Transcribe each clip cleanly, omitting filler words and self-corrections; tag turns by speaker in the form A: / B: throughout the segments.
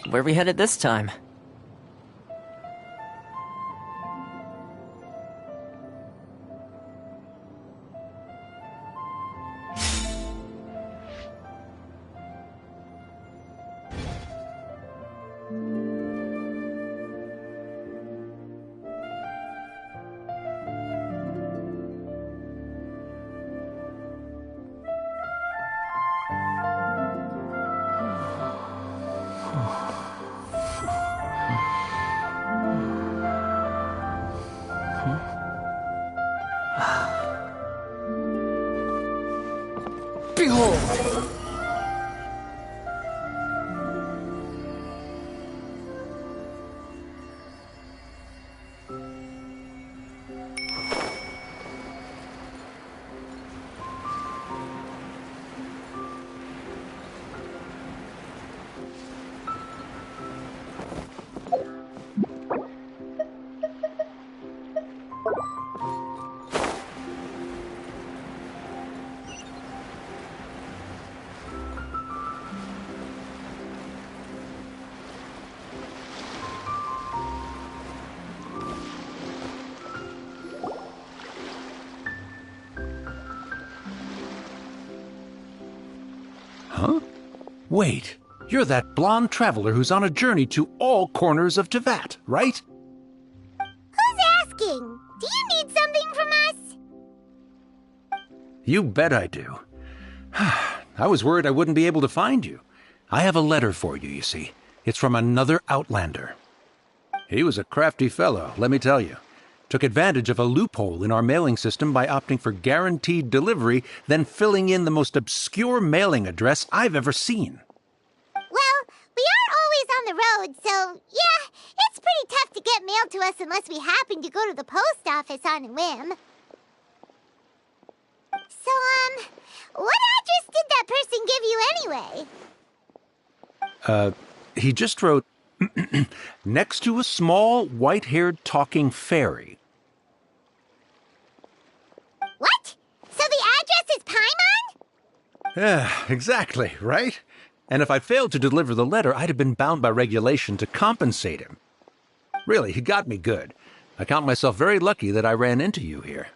A: Where are we headed this time? Behold!
B: Huh? Wait, you're that blonde traveler who's on a journey to all corners of Teyvat, right?
C: Who's asking? Do you need something from us?
B: You bet I do. I was worried I wouldn't be able to find you. I have a letter for you, you see. It's from another Outlander. He was a crafty fellow, let me tell you. Took advantage of a loophole in our mailing system by opting for guaranteed delivery, then filling in the most obscure mailing address I've ever seen.
C: Well, we are always on the road, so yeah, it's pretty tough to get mail to us unless we happen to go to the post office on a whim. So, what address did that person give you anyway?
B: He just wrote, next to a small, white-haired talking fairy.
C: What? So the address is Paimon?
B: Yeah, exactly, right? And if I failed to deliver the letter, I'd have been bound by regulation to compensate him. Really, he got me good. I count myself very lucky that I ran into you here.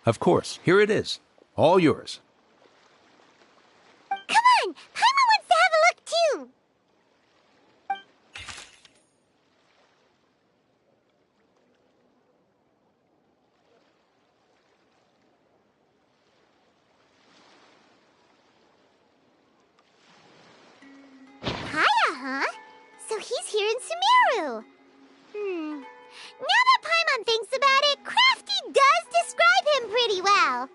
B: Of course, here it is. All yours.
C: Come on! Paimon wants to have a look, too! Kaya, huh? So he's here in Sumeru. Now that Paimon thinks about it, Crafty does describe him pretty well.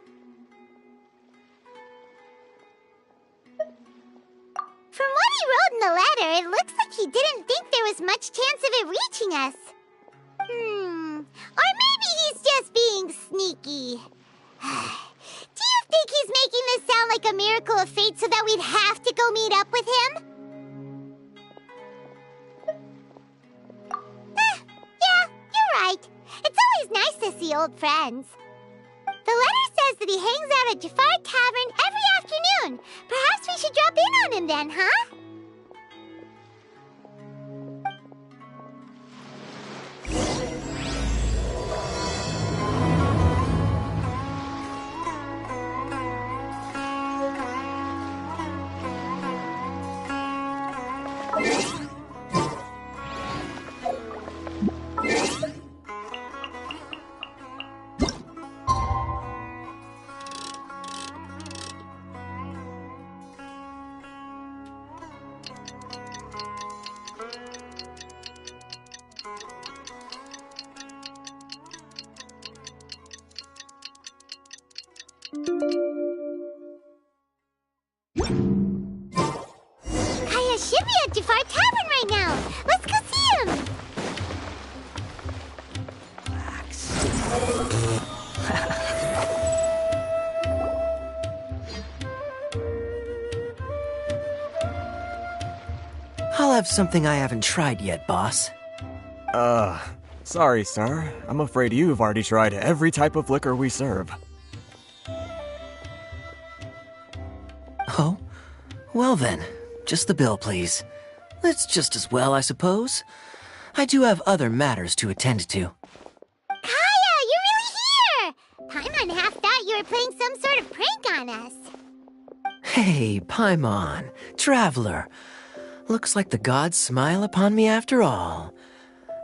C: From what he wrote in the letter, it looks like he didn't think there was much chance of it reaching us. Or maybe he's just being sneaky. Do you think he's making this sound like a miracle of fate so that we'd have to go meet up with him? Yeah, you're right. It's always nice to see old friends. The letter says that he hangs out at Jafar Tavern every afternoon. Perhaps we should drop in on him then, huh? Kaya should be at Jafar Tavern right now. Let's go see him.
A: Relax. I'll have something I haven't tried yet, boss.
D: Sorry, sir. I'm afraid you've already tried every type of liquor we serve.
A: Oh? Well then, just the bill, please. It's just as well, I suppose. I do have other matters to attend to.
C: Kaya, you're really here! Paimon half thought you were playing some sort of prank on us.
A: Hey, Paimon, traveler. Looks like the gods smile upon me after all.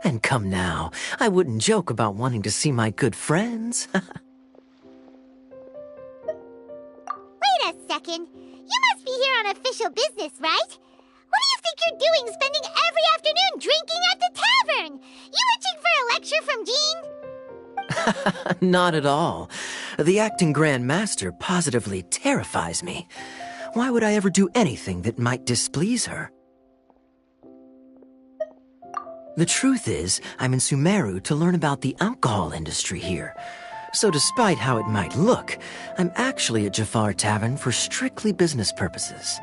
A: And come now, I wouldn't joke about wanting to see my good friends.
C: Wait a second. You must be here on official business, right? What do you think you're doing spending every afternoon drinking at the tavern? You itching for a lecture from Jean?
A: Not at all. The acting Grand Master positively terrifies me. Why would I ever do anything that might displease her? The truth is, I'm in Sumeru to learn about the alcohol industry here. So despite how it might look, I'm actually at Jafar Tavern for strictly business purposes.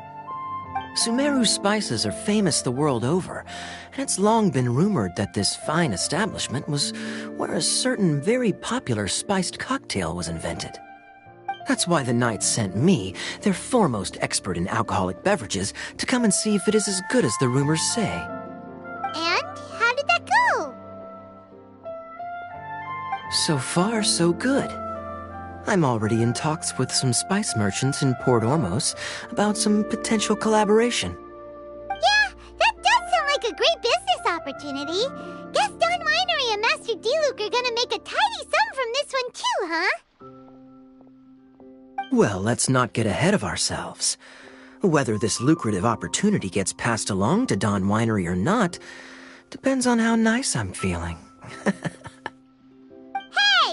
A: Sumeru's spices are famous the world over, and it's long been rumored that this fine establishment was where a certain very popular spiced cocktail was invented. That's why the knights sent me, their foremost expert in alcoholic beverages, to come and see if it is as good as the rumors say.
C: And how did that go?
A: So far, so good. I'm already in talks with some spice merchants in Port Ormos about some potential collaboration.
C: Yeah, that does sound like a great business opportunity. Guess Don Winery and Master D-Luke are gonna make a tidy sum from this one too, huh?
A: Well, let's not get ahead of ourselves. Whether this lucrative opportunity gets passed along to Don Winery or not depends on how nice I'm feeling.
C: Hey,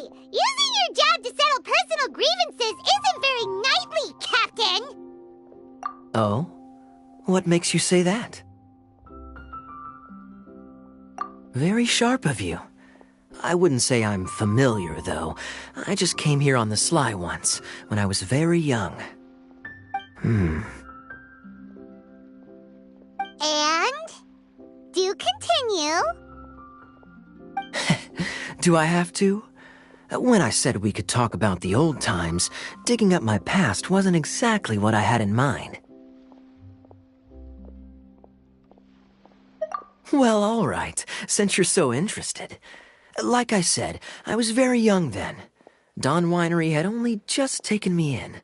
C: using your job to settle personal grievances isn't very knightly, Captain!
A: Oh? What makes you say that? Very sharp of you. I wouldn't say I'm familiar, though. I just came here on the sly once, when I was very young.
C: And? Do continue.
A: Do I have to? When I said we could talk about the old times, digging up my past wasn't exactly what I had in mind. Well, all right, since you're so interested. Like I said, I was very young then. Don Winery had only just taken me in.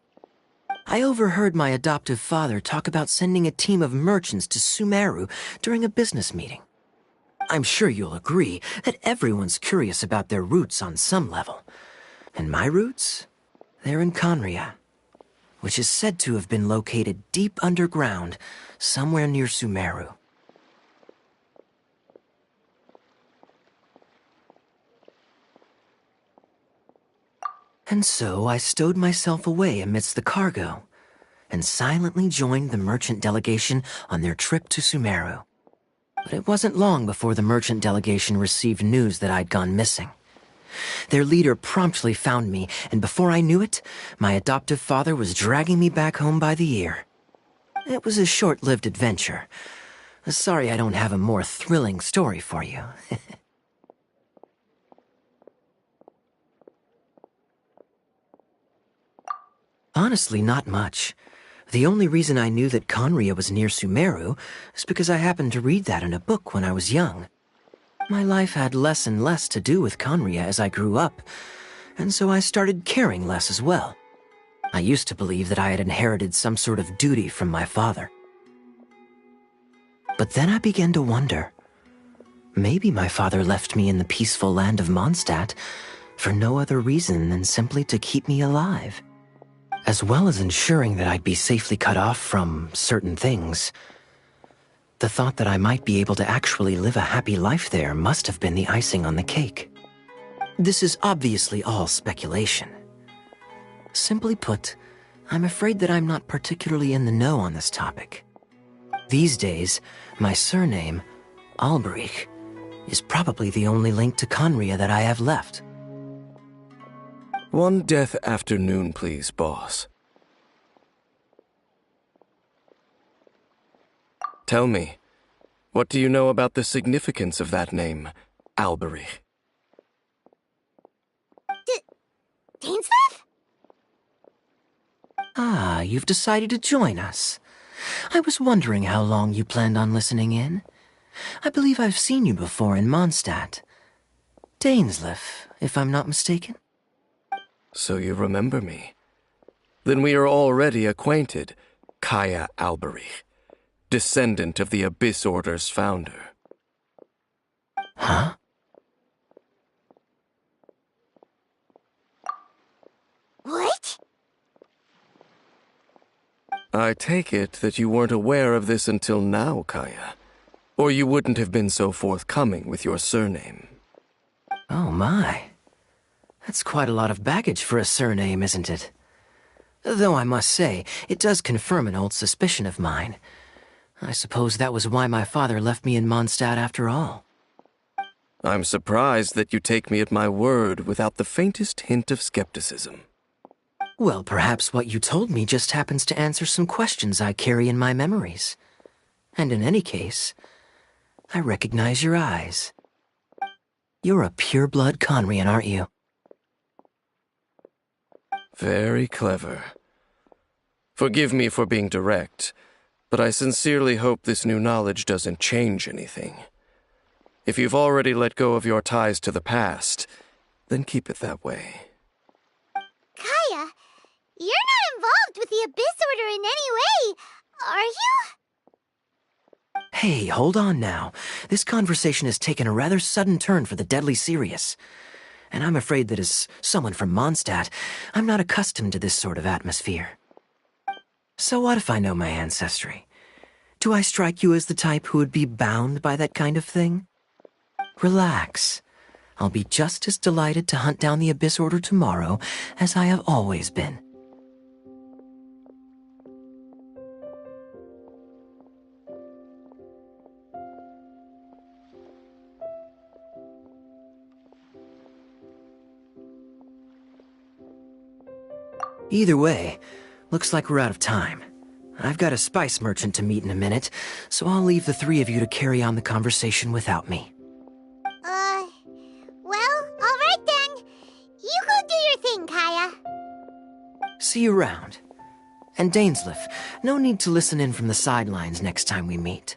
A: I overheard my adoptive father talk about sending a team of merchants to Sumeru during a business meeting. I'm sure you'll agree that everyone's curious about their roots on some level. And my roots? They're in Conria, which is said to have been located deep underground, somewhere near Sumeru. And so I stowed myself away amidst the cargo, and silently joined the merchant delegation on their trip to Sumeru. But it wasn't long before the merchant delegation received news that I'd gone missing. Their leader promptly found me, and before I knew it, my adoptive father was dragging me back home by the ear. It was a short-lived adventure. Sorry I don't have a more thrilling story for you. Honestly, not much. The only reason I knew that Conria was near Sumeru is because I happened to read that in a book when I was young. My life had less and less to do with Conria as I grew up, and so I started caring less as well. I used to believe that I had inherited some sort of duty from my father. But then I began to wonder. Maybe my father left me in the peaceful land of Mondstadt for no other reason than simply to keep me alive. As well as ensuring that I'd be safely cut off from certain things. The thought that I might be able to actually live a happy life there must have been the icing on the cake. This is obviously all speculation. Simply put, I'm afraid that I'm not particularly in the know on this topic. These days, my surname, Alberich, is probably the only link to Conria that I have left.
E: One death afternoon, please, boss. Tell me, what do you know about the significance of that name, Alberich?
C: Dainsleif?
A: Ah, you've decided to join us. I was wondering how long you planned on listening in. I believe I've seen you before in Mondstadt. Dainsleif, if I'm not mistaken.
E: So you remember me. Then we are already acquainted, Kaya Alberich, descendant of the Abyss Order's founder.
A: Huh?
C: What?
E: I take it that you weren't aware of this until now, Kaya. Or you wouldn't have been so forthcoming with your surname.
A: Oh my. That's quite a lot of baggage for a surname, isn't it? Though I must say, it does confirm an old suspicion of mine. I suppose that was why my father left me in Mondstadt after all.
E: I'm surprised that you take me at my word without the faintest hint of skepticism.
A: Well, perhaps what you told me just happens to answer some questions I carry in my memories. And in any case, I recognize your eyes. You're a pure-blood Conrian, aren't you?
E: Very clever. Forgive me for being direct, but I sincerely hope this new knowledge doesn't change anything. If you've already let go of your ties to the past, then keep it that way.
C: Kaya, you're not involved with the Abyss Order in any way, are you?
A: Hey, hold on now. This conversation has taken a rather sudden turn for the deadly serious. And I'm afraid that as someone from Mondstadt, I'm not accustomed to this sort of atmosphere. So what if I know my ancestry? Do I strike you as the type who would be bound by that kind of thing? Relax. I'll be just as delighted to hunt down the Abyss Order tomorrow as I have always been. Either way, looks like we're out of time. I've got a spice merchant to meet in a minute, so I'll leave the three of you to carry on the conversation without me.
C: Well, alright then. You go do your thing, Kaya.
A: See you around. And Dainsleif, no need to listen in from the sidelines next time we meet.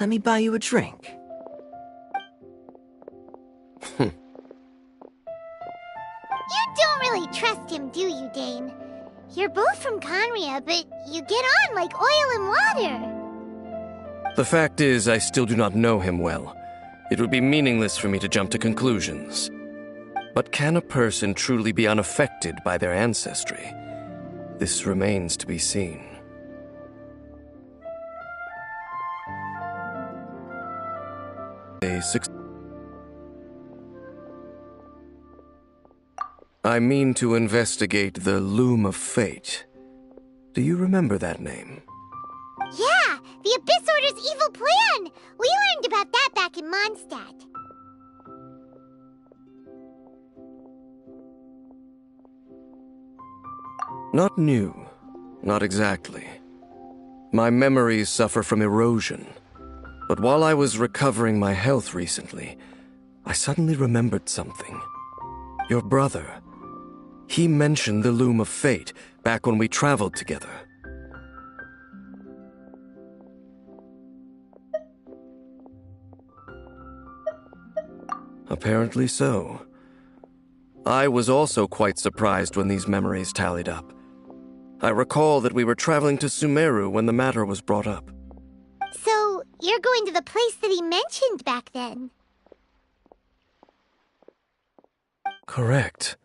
A: Let me buy you a drink.
C: You don't really trust him, do you, Dane? You're both from Conria, but you get on like oil and water.
E: The fact is, I still do not know him well. It would be meaningless for me to jump to conclusions. But can a person truly be unaffected by their ancestry? This remains to be seen. I mean to investigate the Loom of Fate. Do you remember that name?
C: Yeah, the Abyss Order's evil plan! We learned about that back in Mondstadt.
E: Not new. Not exactly. My memories suffer from erosion. But while I was recovering my health recently, I suddenly remembered something. Your brother. He mentioned the Loom of Fate back when we traveled together. Apparently so. I was also quite surprised when these memories tallied up. I recall that we were traveling to Sumeru when the matter was brought up.
C: So, you're going to the place that he mentioned back then?
E: Correct.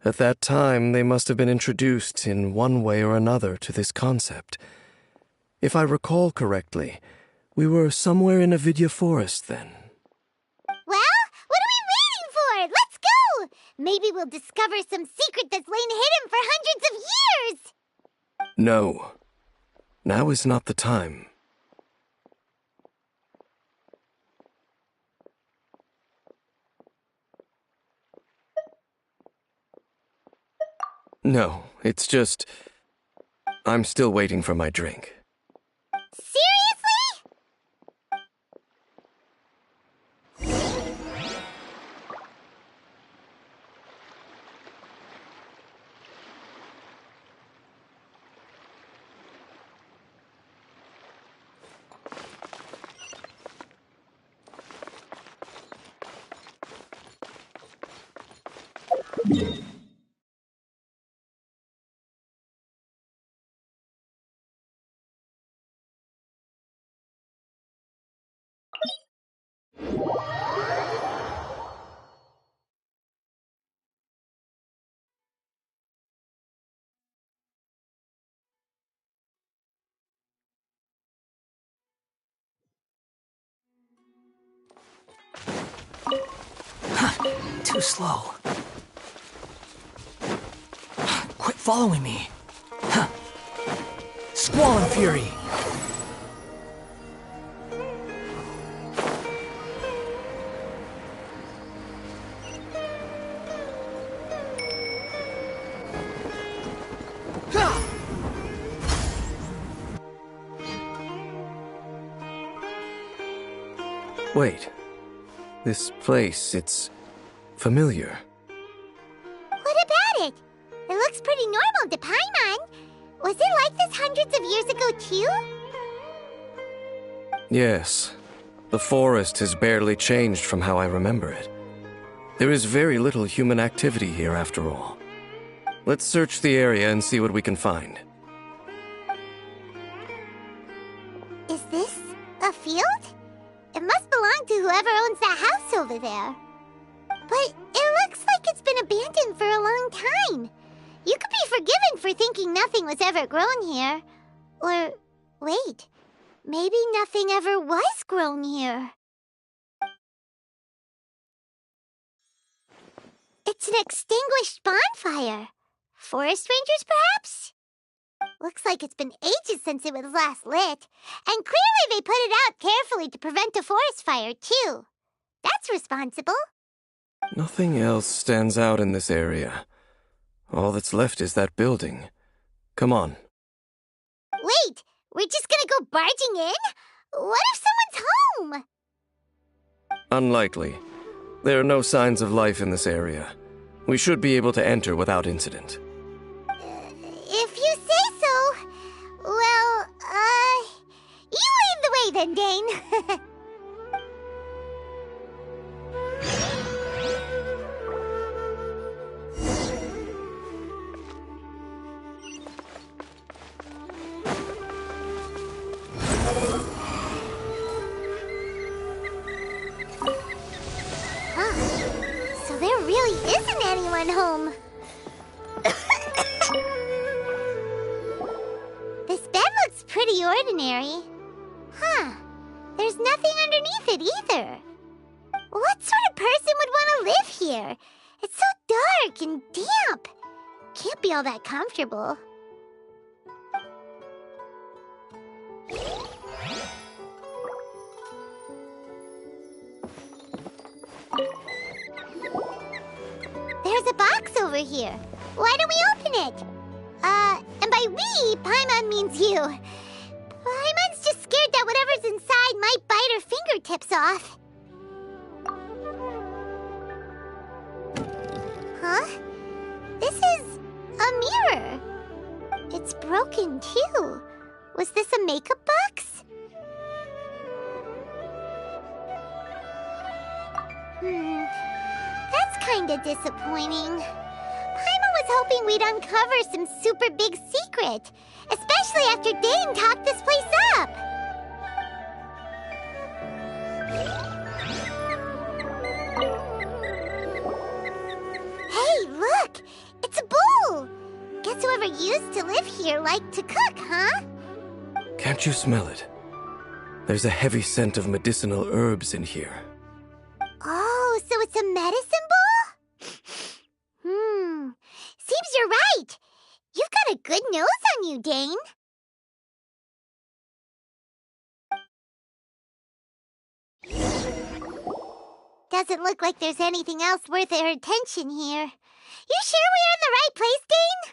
E: At that time, they must have been introduced in one way or another to this concept. If I recall correctly, we were somewhere in Avidya Forest then.
C: Well, what are we waiting for? Let's go! Maybe we'll discover some secret that's lain hidden for hundreds of years!
E: No. Now is not the time. No, it's just... I'm still waiting for my drink.
C: Seriously?
A: Too slow. Quit following me. Squall and Fury.
E: Wait. This place, it's familiar.
C: What about it? It looks pretty normal to Paimon. Was it like this hundreds of years ago, too?
E: Yes. The forest has barely changed from how I remember it. There is very little human activity here after all. Let's search the area and see what we can find.
C: Is this a field? It must belong to whoever owns that house over there. But it looks like it's been abandoned for a long time. You could be forgiven for thinking nothing was ever grown here. Or, wait, maybe nothing ever was grown here. It's an extinguished bonfire. Forest rangers, perhaps? Looks like it's been ages since it was last lit. And clearly they put it out carefully to prevent a forest fire, too. That's responsible.
E: Nothing else stands out in this area. All that's left is that building. Come on.
C: Wait, we're just gonna go barging in? What if someone's home?
E: Unlikely. There are no signs of life in this area. We should be able to enter without incident.
C: If you say so. Well, you lead the way then, Dane. So there really isn't anyone home. This bed looks pretty ordinary. Huh. There's nothing underneath it either. What sort of person would want to live here? It's so dark and damp. Can't be all that comfortable. There's a box over here. Why don't we open it? And by we, Paimon means you. Paimon's just scared that whatever's inside might bite her fingertips off. Huh? This is a mirror. It's broken, too. Was this a makeup box? That's kinda disappointing. Paimon was hoping we'd uncover some super big secret, especially after Dane talked this place up. Hey, look! It's a bowl! Guess whoever used to live here liked to cook, huh?
E: Can't you smell it? There's a heavy scent of medicinal herbs in here.
C: Oh, so it's a medicine bowl? Seems you're right. You've got a good nose on you, Dane. Doesn't look like there's anything else worth our attention here. You sure we're in the right place, Dane?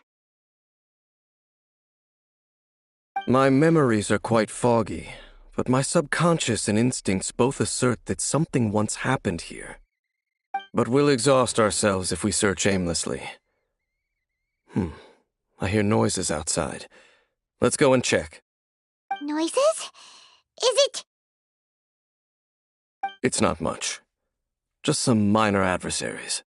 E: My memories are quite foggy, but my subconscious and instincts both assert that something once happened here. But we'll exhaust ourselves if we search aimlessly. I hear noises outside. Let's go and check.
C: Noises? Is it...
E: It's not much. Just some minor adversaries.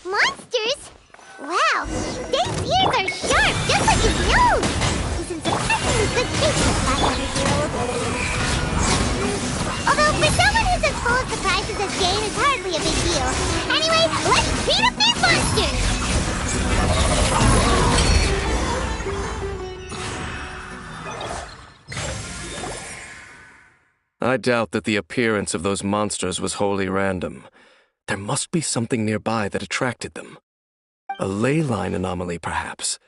C: Monsters? Wow, Dane's ears are sharp, just like his nose! He's in surprisingly good shape for 500-year-old. Although, for someone who's as full of surprises as Dane, it's hardly a big deal. Anyway, let's beat up these monsters!
E: I doubt that the appearance of those monsters was wholly random. There must be something nearby that attracted them. A ley line anomaly, perhaps.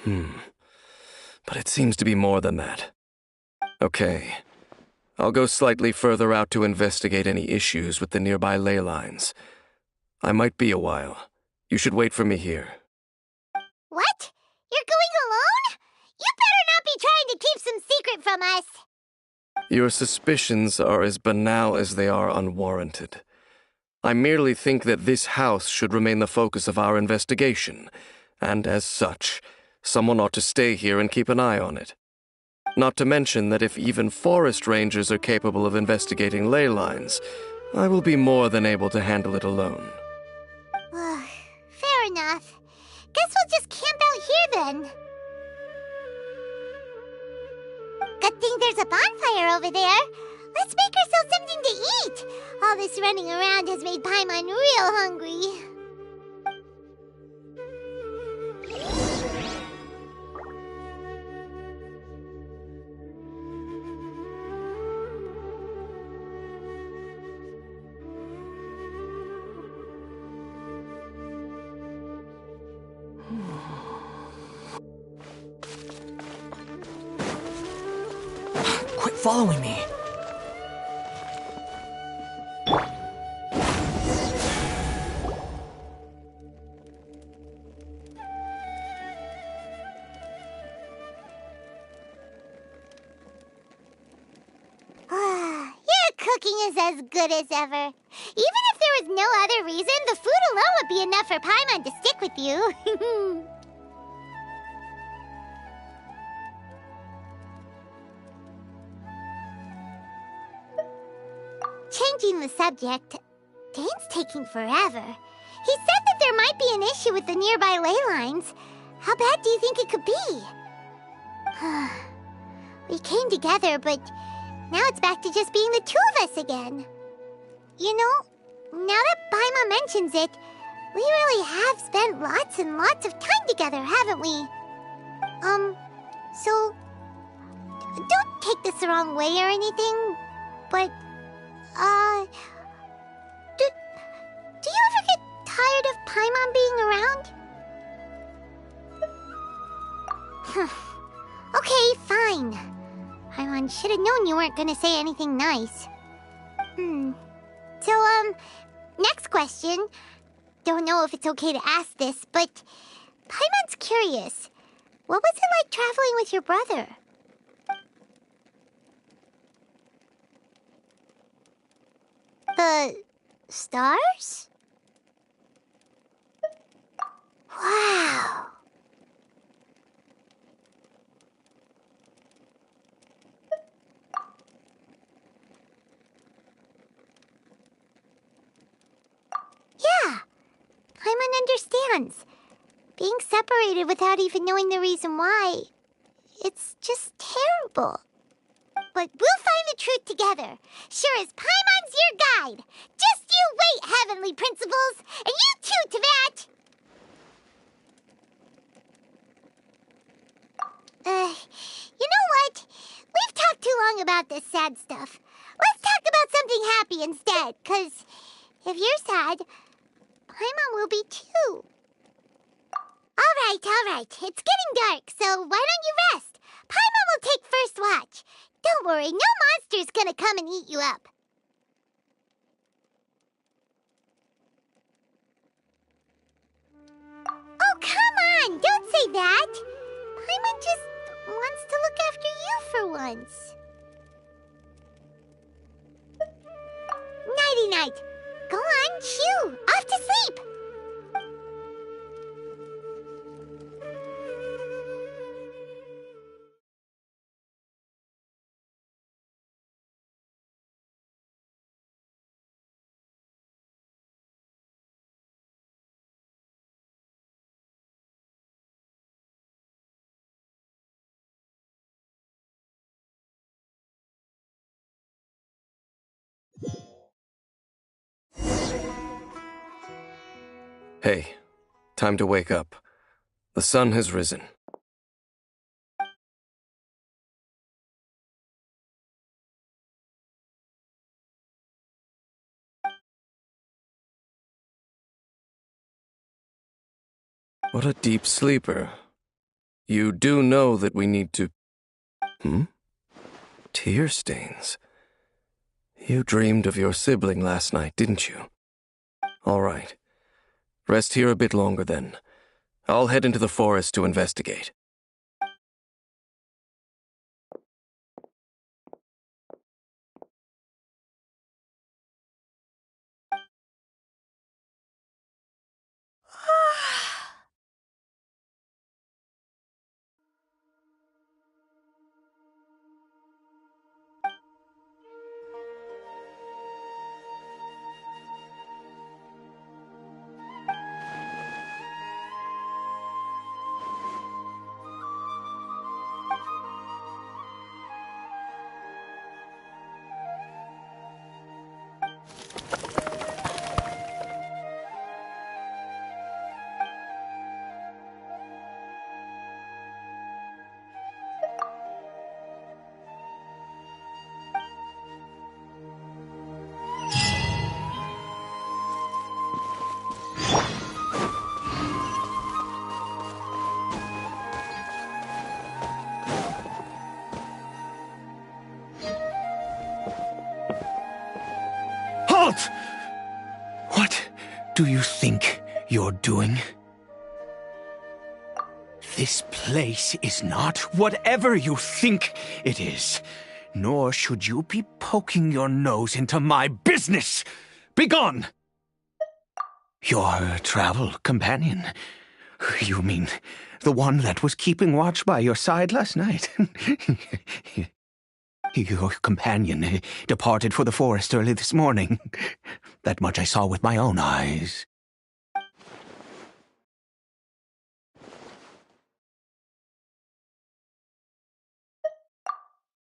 E: But it seems to be more than that. Okay. I'll go slightly further out to investigate any issues with the nearby ley lines. I might be a while. You should wait for me here.
C: What? You're going alone? You better not be trying to keep some secret from us.
E: Your suspicions are as banal as they are unwarranted. I merely think that this house should remain the focus of our investigation, and as such, someone ought to stay here and keep an eye on it. Not to mention that if even forest rangers are capable of investigating ley lines, I will be more than able to handle it alone.
C: Fair enough. Guess we'll just camp out here then. Good thing there's a bonfire over there. Let's make ourselves something to eat. All this running around has made Paimon real hungry.
D: Quit following me.
C: Your cooking is as good as ever. Even if there was no other reason, the food alone would be enough for Paimon to stick with you. Changing the subject, Dane's taking forever. He said that there might be an issue with the nearby ley lines. How bad do you think it could be? We came together, but now it's back to just being the two of us again. You know, now that Paimon mentions it, we really have spent lots and lots of time together, haven't we? So, don't take this the wrong way or anything, but, do you ever get tired of Paimon being around? Okay, fine. Paimon should have known you weren't gonna say anything nice. So, next question. Don't know if it's okay to ask this, but Paimon's curious. What was it like traveling with your brother? The stars? Wow. Yeah, Paimon understands. Being separated without even knowing the reason why, it's just terrible. But we'll find the truth together. Sure as Paimon's your guide. Just you wait, Heavenly Principles! And you too, Teyvat! You know what? We've talked too long about this sad stuff. Let's talk about something happy instead, 'cause if you're sad, Paimon will be too. All All right. It's getting dark, so why don't you rest? Paimon will take first watch. Don't worry, no monster's gonna come and eat you up. Oh, come on! Don't say that! Paimon just wants to look after you for once. Nighty-night. Go on, shoo! Off to sleep!
E: Hey, time to wake up. The sun has risen. What a deep sleeper. You do know that we need to... Tear stains. You dreamed of your sibling last night, didn't you? All right. Rest here a bit longer then. I'll head into the forest to investigate.
B: Halt! What do you think you're doing? This place is not whatever you think it is, nor should you be poking your nose into my business. Begone! Your travel companion. You mean the one that was keeping watch by your side last night? Your companion departed for the forest early this morning. That much I saw with my own eyes.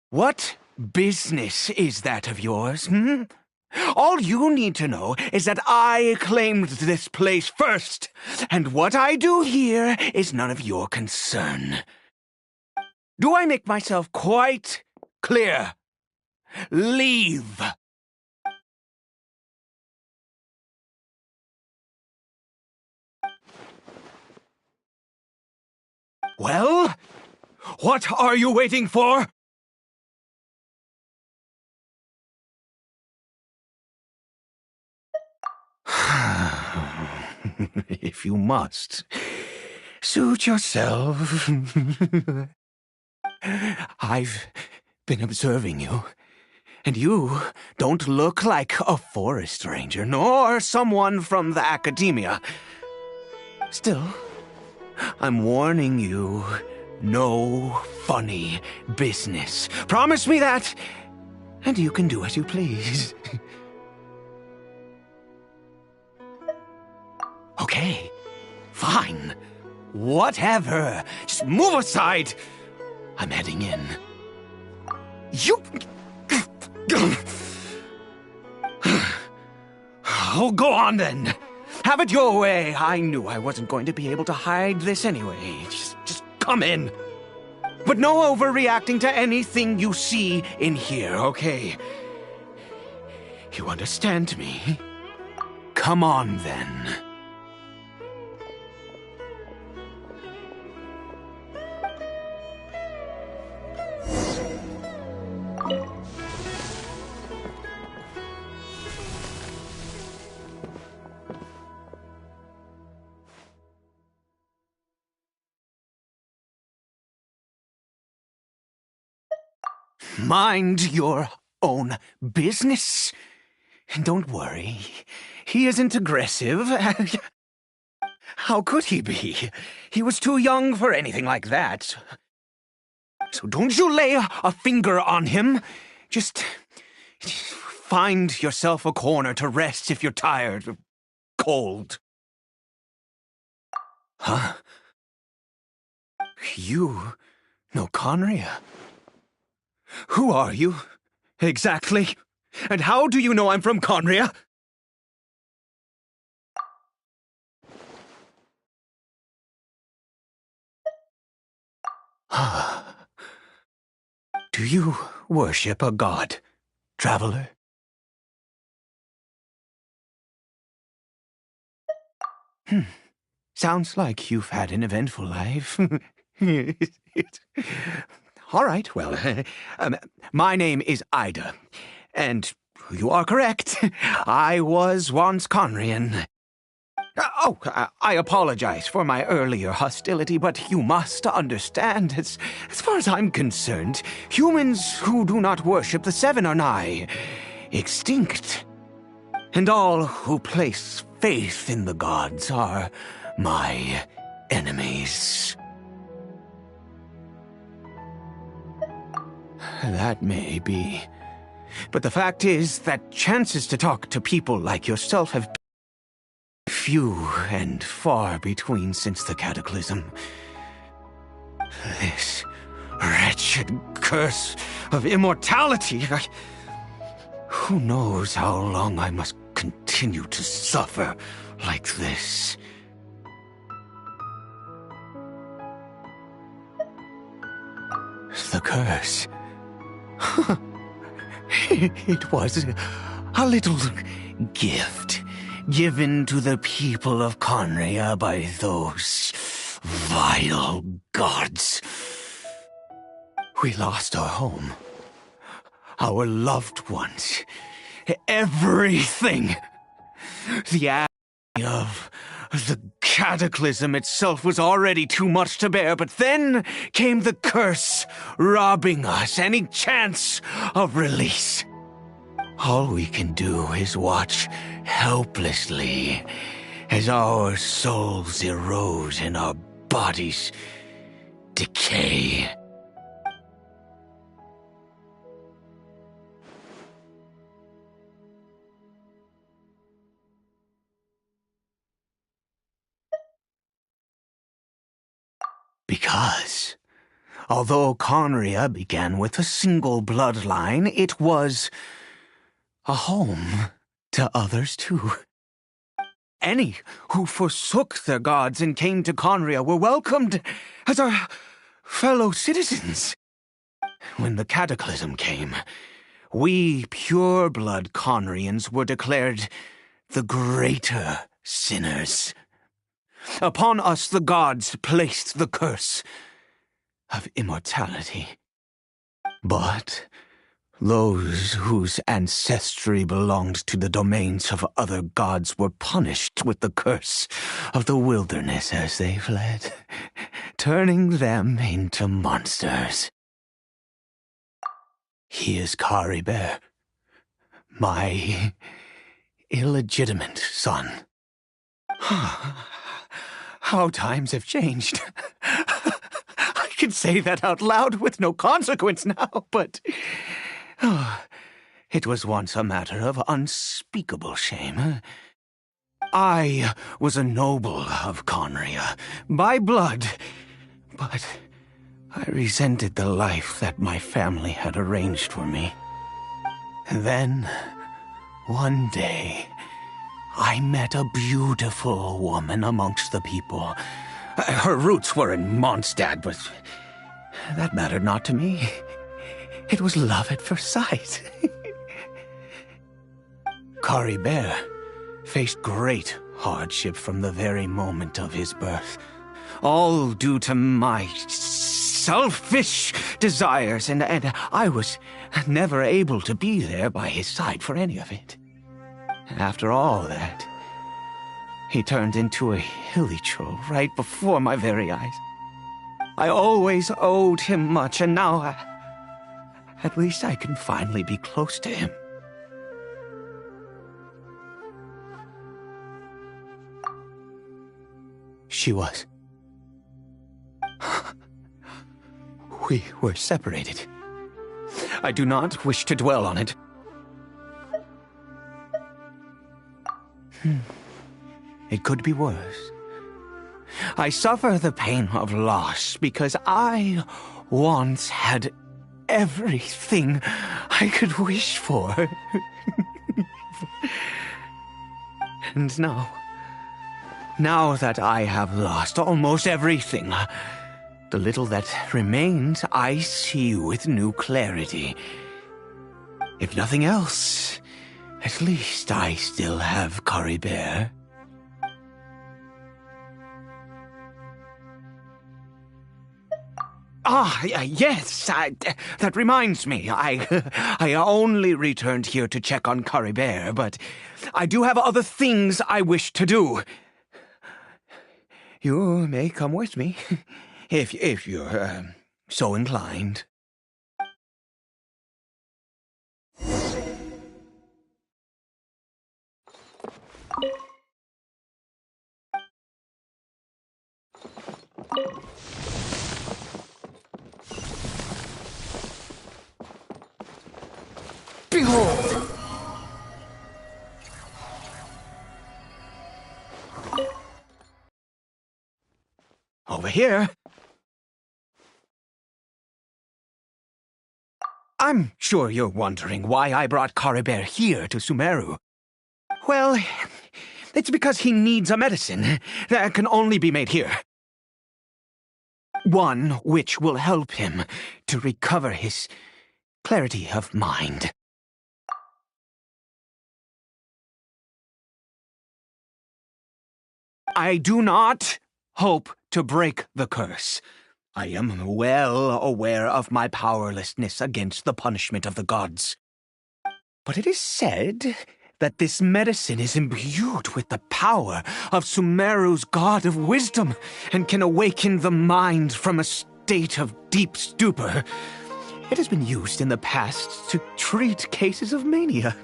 B: What business is that of yours, All you need to know is that I claimed this place first, and what I do here is none of your concern. Do I make myself quite clear? Leave! Well, what are you waiting for? If you must, suit yourself. I've been observing you, and you don't look like a forest ranger, nor someone from the academia. Still, I'm warning you, no funny business. Promise me that, and you can do as you please. Okay, fine. Whatever. Just move aside. I'm heading in. You... Oh, go on then. Have it your way. I knew I wasn't going to be able to hide this anyway. Just come in. But no overreacting to anything you see in here, okay? You understand me? Come on then.
F: Mind your own business. Don't worry. He isn't aggressive. How could he be? He was too young for anything like that. So don't you lay a finger on him. Just find yourself a corner to rest if you're tired or cold. Huh? You know Conria? Who are you, exactly? And how do you know I'm from Conria? Do you worship a god, traveler? Sounds like you've had an eventful life. All right, well, my name is Ida, and you are correct. I was once Conrian. I apologize for my earlier hostility, but you must understand, as far as I'm concerned, humans who do not worship the Seven are nigh extinct. And all who place faith in the gods are my enemies. That may be. But the fact is that chances to talk to people like yourself have been few and far between since the cataclysm. This wretched curse of immortality. Who knows how long I must continue to suffer like this? The curse. It was a little gift given to the people of Conria by those vile gods. We lost our home, our loved ones, everything. The agony of the cataclysm itself was already too much to bear, but then came the curse, robbing us any chance of release. All we can do is watch helplessly as our souls erode and our bodies decay. Because, although Conria began with a single bloodline, it was a home to others too. Any who forsook their gods and came to Conria were welcomed as our fellow citizens. When the cataclysm came, we pure-blood Conrians were declared the greater sinners. Upon us the gods placed the curse of immortality. But those whose ancestry belonged to the domains of other gods were punished with the curse of the wilderness as they fled, turning them into monsters. He is Caribert, my illegitimate son. How times have changed. I can say that out loud with no consequence now, but it was once a matter of unspeakable shame. I was a noble of Conria, by blood, but I resented the life that my family had arranged for me. And then, one day, I met a beautiful woman amongst the people. Her roots were in Mondstadt, but that mattered not to me. It was love at first sight. Caribert faced great hardship from the very moment of his birth, all due to my selfish desires, and I was never able to be there by his side for any of it. After all that, he turned into a hilichurl right before my very eyes. I always owed him much, and now At least I can finally be close to him. She was. We were separated. I do not wish to dwell on it. It could be worse. I suffer the pain of loss because I once had everything I could wish for. And now that I have lost almost everything, the little that remains I see with new clarity. If nothing else, at least I still have Caribert. Yes, that reminds me. I only returned here to check on Caribert, but I do have other things I wish to do. You may come with me, if you're so inclined. Behold! Over here. I'm sure you're wondering why I brought Caribert here to Sumeru. Well, it's because he needs a medicine that can only be made here. One which will help him to recover his clarity of mind. I do not hope to break the curse. I am well aware of my powerlessness against the punishment of the gods. But it is said that this medicine is imbued with the power of Sumeru's god of wisdom and can awaken the mind from a state of deep stupor. It has been used in the past to treat cases of mania.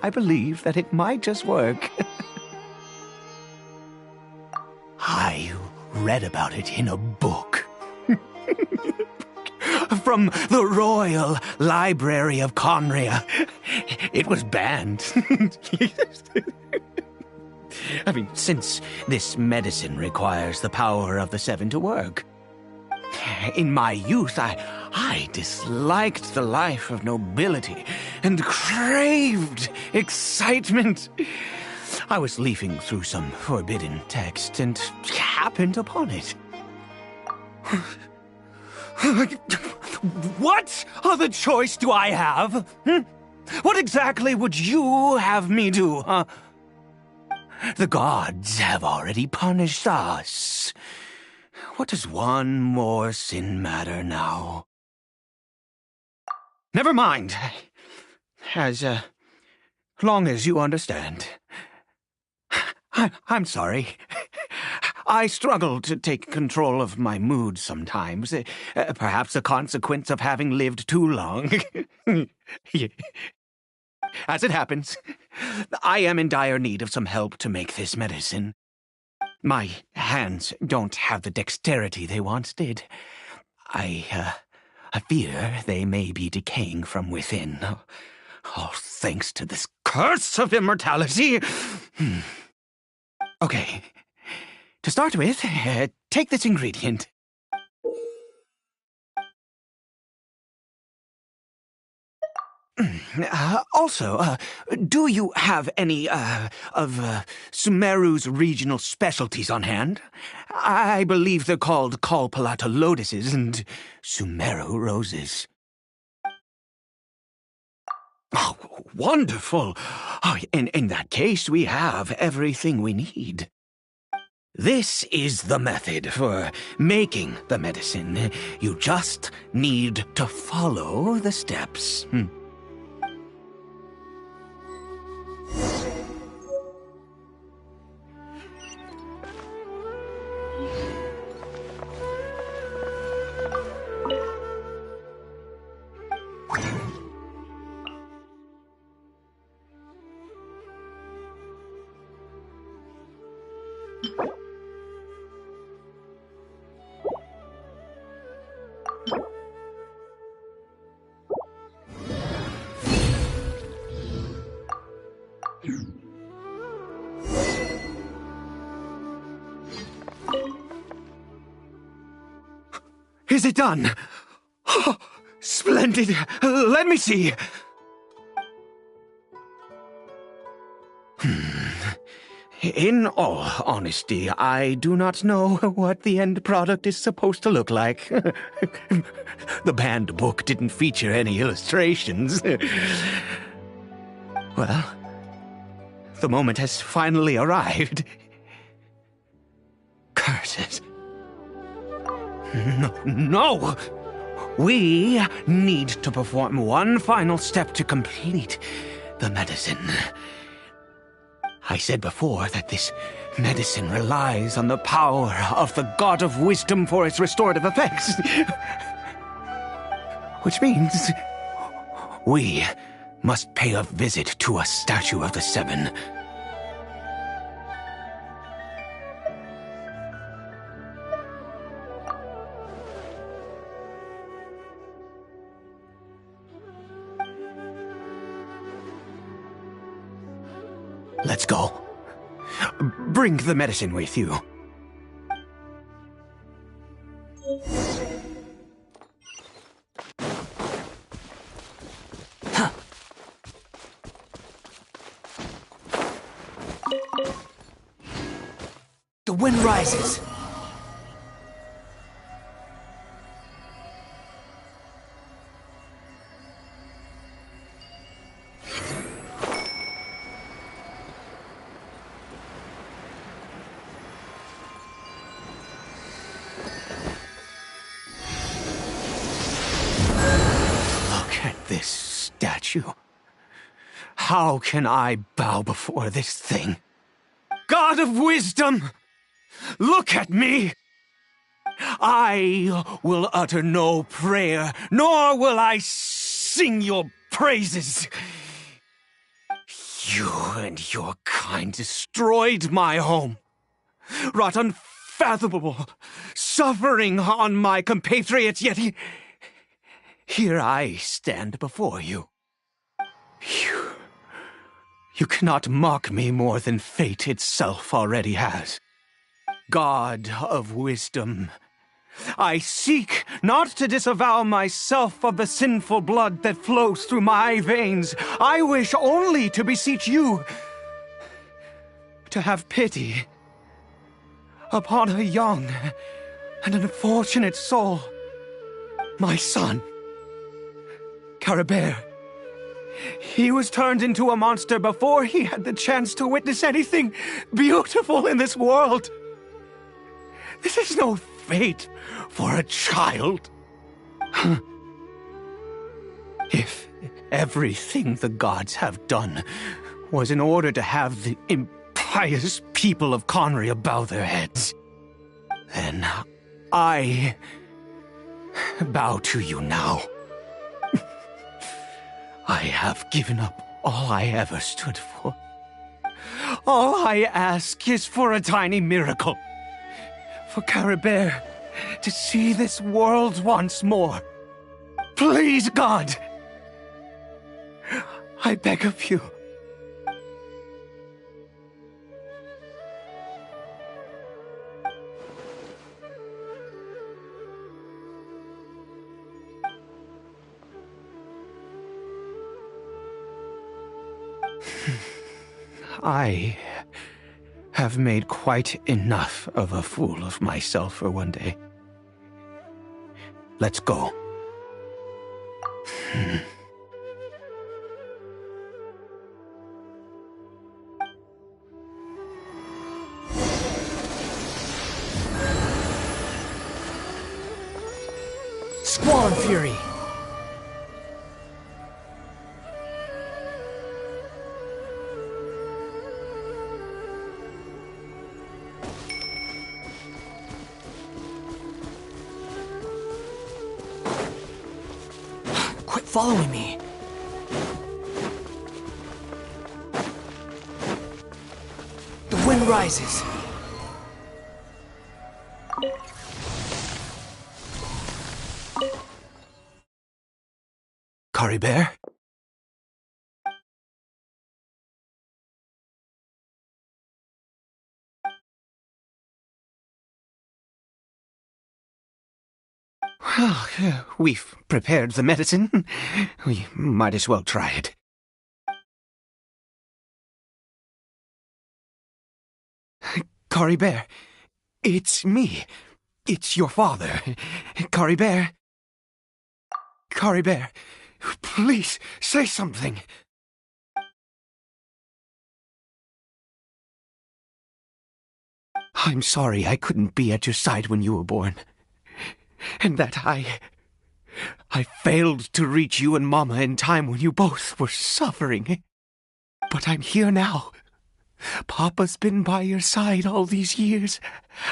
F: I believe that it might just work. I read about it in a book. From the Royal Library of Conria. It was banned. I mean, since this medicine requires the power of the Seven to work. In my youth, I disliked the life of nobility and craved excitement. I was leafing through some forbidden text and happened upon it. What other choice do I have? What exactly would you have me do, huh? The gods have already punished us. What does one more sin matter now? Never mind. As long as you understand. I'm sorry. I struggle to take control of my mood sometimes. Perhaps a consequence of having lived too long. As it happens, I am in dire need of some help to make this medicine. My hands don't have the dexterity they once did. I fear they may be decaying from within. All thanks to this curse of immortality. Okay. To start with, take this ingredient. Also, do you have any, of Sumeru's regional specialties on hand? I believe they're called Kalpalata lotuses and Sumeru roses. Oh, wonderful! Oh, in that case, we have everything we need. This is the method for making the medicine. You just need to follow the steps. Is it done? Oh, splendid. Let me see. In all honesty, I do not know what the end product is supposed to look like. The banned book didn't feature any illustrations. Well, the moment has finally arrived. Curses. No! We need to perform one final step to complete the medicine. I said before that this medicine relies on the power of the God of Wisdom for its restorative effects. Which means we must pay a visit to a statue of the Seven. Let's go. Bring the medicine with you. Huh. The wind rises. This statue. How can I bow before this thing? God of Wisdom! Look at me! I will utter no prayer, nor will I sing your praises. You and your kind destroyed my home, wrought unfathomable suffering on my compatriots, yet here I stand before you. You cannot mock me more than fate itself already has. God of Wisdom, I seek not to disavow myself of the sinful blood that flows through my veins. I wish only to beseech you to have pity upon a young and unfortunate soul, my son. Caribert. He was turned into a monster before he had the chance to witness anything beautiful in this world. This is no fate for a child. If everything the gods have done was in order to have the impious people of Conria bow their heads, then I bow to you now. I have given up all I ever stood for. All I ask is for a tiny miracle. For Caribert to see this world once more. Please, God! I beg of you. I have made quite enough of a fool of myself for one day. Let's go.
G: Squall and Fury! Following me. The wind rises.
F: Caribert? Well, we've prepared the medicine. We might as well try it. Caribert, it's me. It's your father. Caribert. Caribert, please say something. I'm sorry I couldn't be at your side when you were born. And that I failed to reach you and Mama in time when you both were suffering. But I'm here now. Papa's been by your side all these years.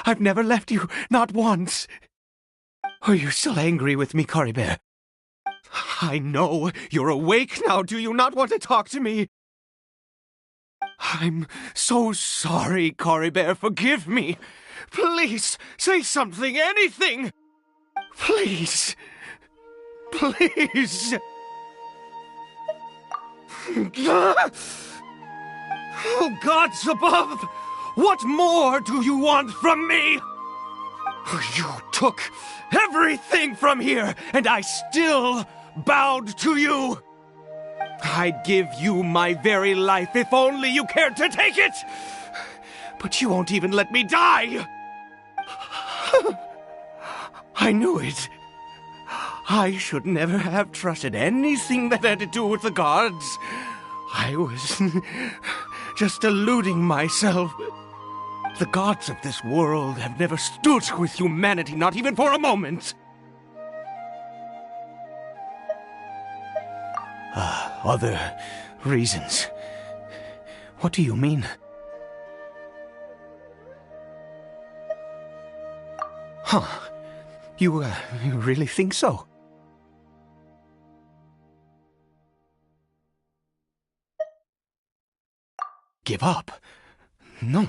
F: I've never left you, not once. Are you still angry with me, Caribert? I know you're awake now. Do you not want to talk to me? I'm so sorry, Caribert. Forgive me. Please, say something, anything. Please. Please. Oh, gods above! What more do you want from me? You took everything from here, and I still bowed to you. I'd give you my very life if only you cared to take it. But you won't even let me die. I knew it. I should never have trusted anything that had to do with the gods. I was just deluding myself. The gods of this world have never stood with humanity, not even for a moment. Other reasons. What do you mean? Huh. You really think so? Give up? No,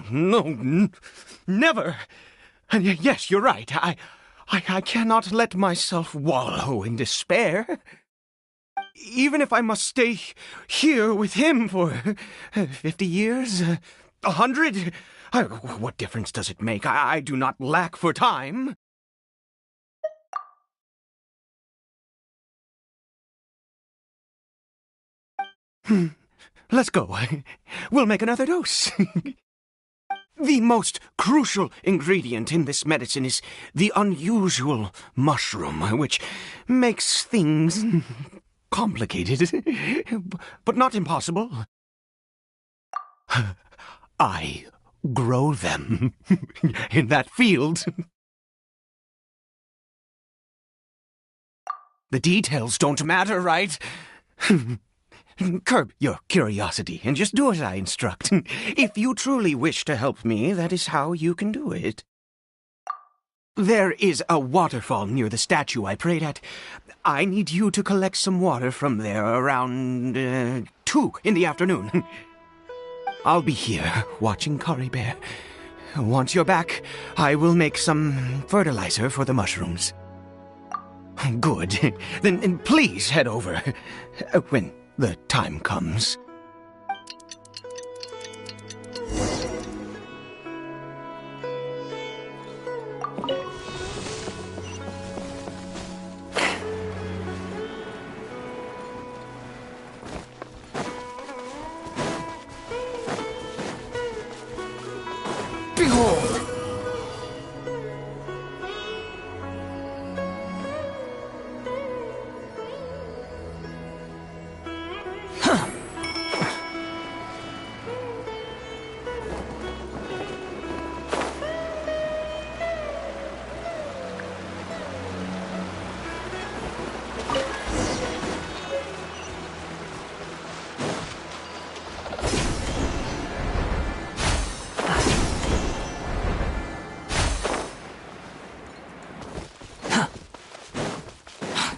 F: never. And yes, you're right. I cannot let myself wallow in despair. Even if I must stay here with him for 50 years, 100, what difference does it make? I do not lack for time. Let's go. We'll make another dose. The most crucial ingredient in this medicine is the unusual mushroom, which makes things complicated, but not impossible. I grow them in that field. The details don't matter, right? Curb your curiosity and just do as I instruct. If you truly wish to help me, that is how you can do it. There is a waterfall near the statue I prayed at. I need you to collect some water from there around 2 in the afternoon. I'll be here watching Caribert. Once you're back, I will make some fertilizer for the mushrooms. Good. Then please head over when the time comes.
G: Behold!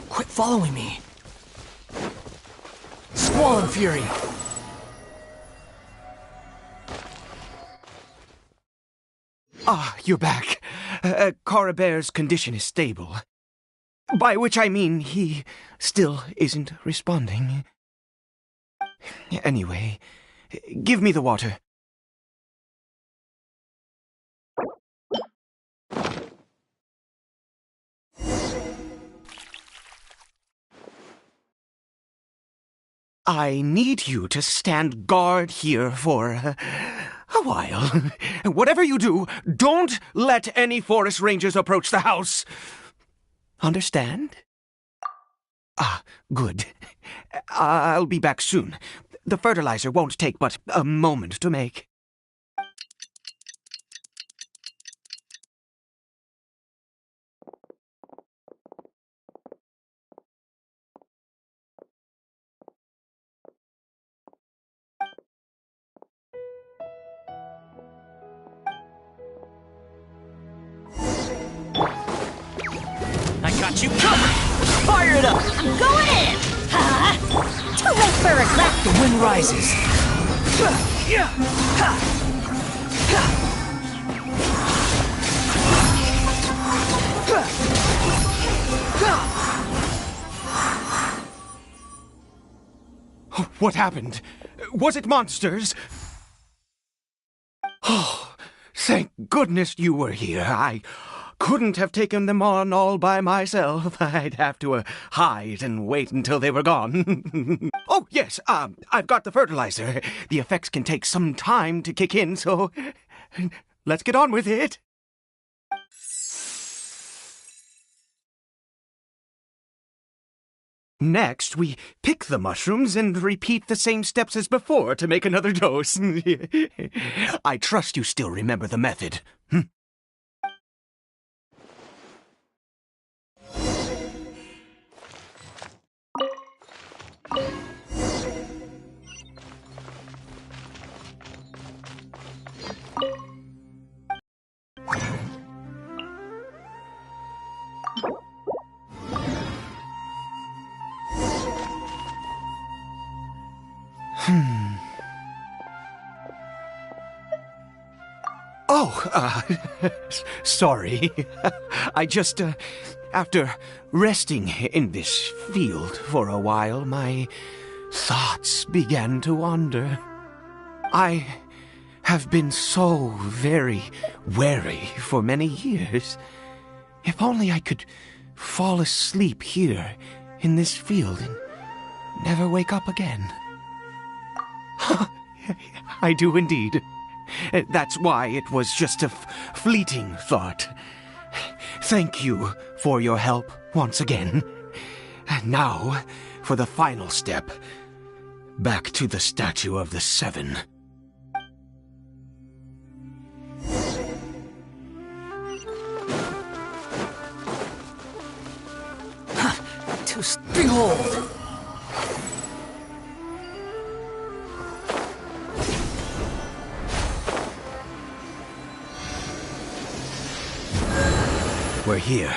G: Quit following me. Squall and Fury.
F: Ah, you're back. Caribert's condition is stable. By which I mean he still isn't responding. Anyway, give me the water. I need you to stand guard here for a while. Whatever you do, don't let any forest rangers approach the house. Understand? Ah, good. I'll be back soon. The fertilizer won't take but a moment to make.
G: I got you covered! Fire it up!
C: I'm going in! Too late for regret!
G: The wind rises.
F: What happened? Was it monsters? Oh, thank goodness you were here. I couldn't have taken them on all by myself. I'd have to hide and wait until they were gone. Oh, yes, I've got the fertilizer. The effects can take some time to kick in, so let's get on with it. Next, we pick the mushrooms and repeat the same steps as before to make another dose. I trust you still remember the method. Oh, sorry. I just, after resting in this field for a while, my thoughts began to wander. I have been so very wary for many years. If only I could fall asleep here in this field and never wake up again. I do indeed. That's why it was just a fleeting thought. Thank you for your help once again. And now, for the final step. Back to the Statue of the Seven.
G: Behold!
F: We're here.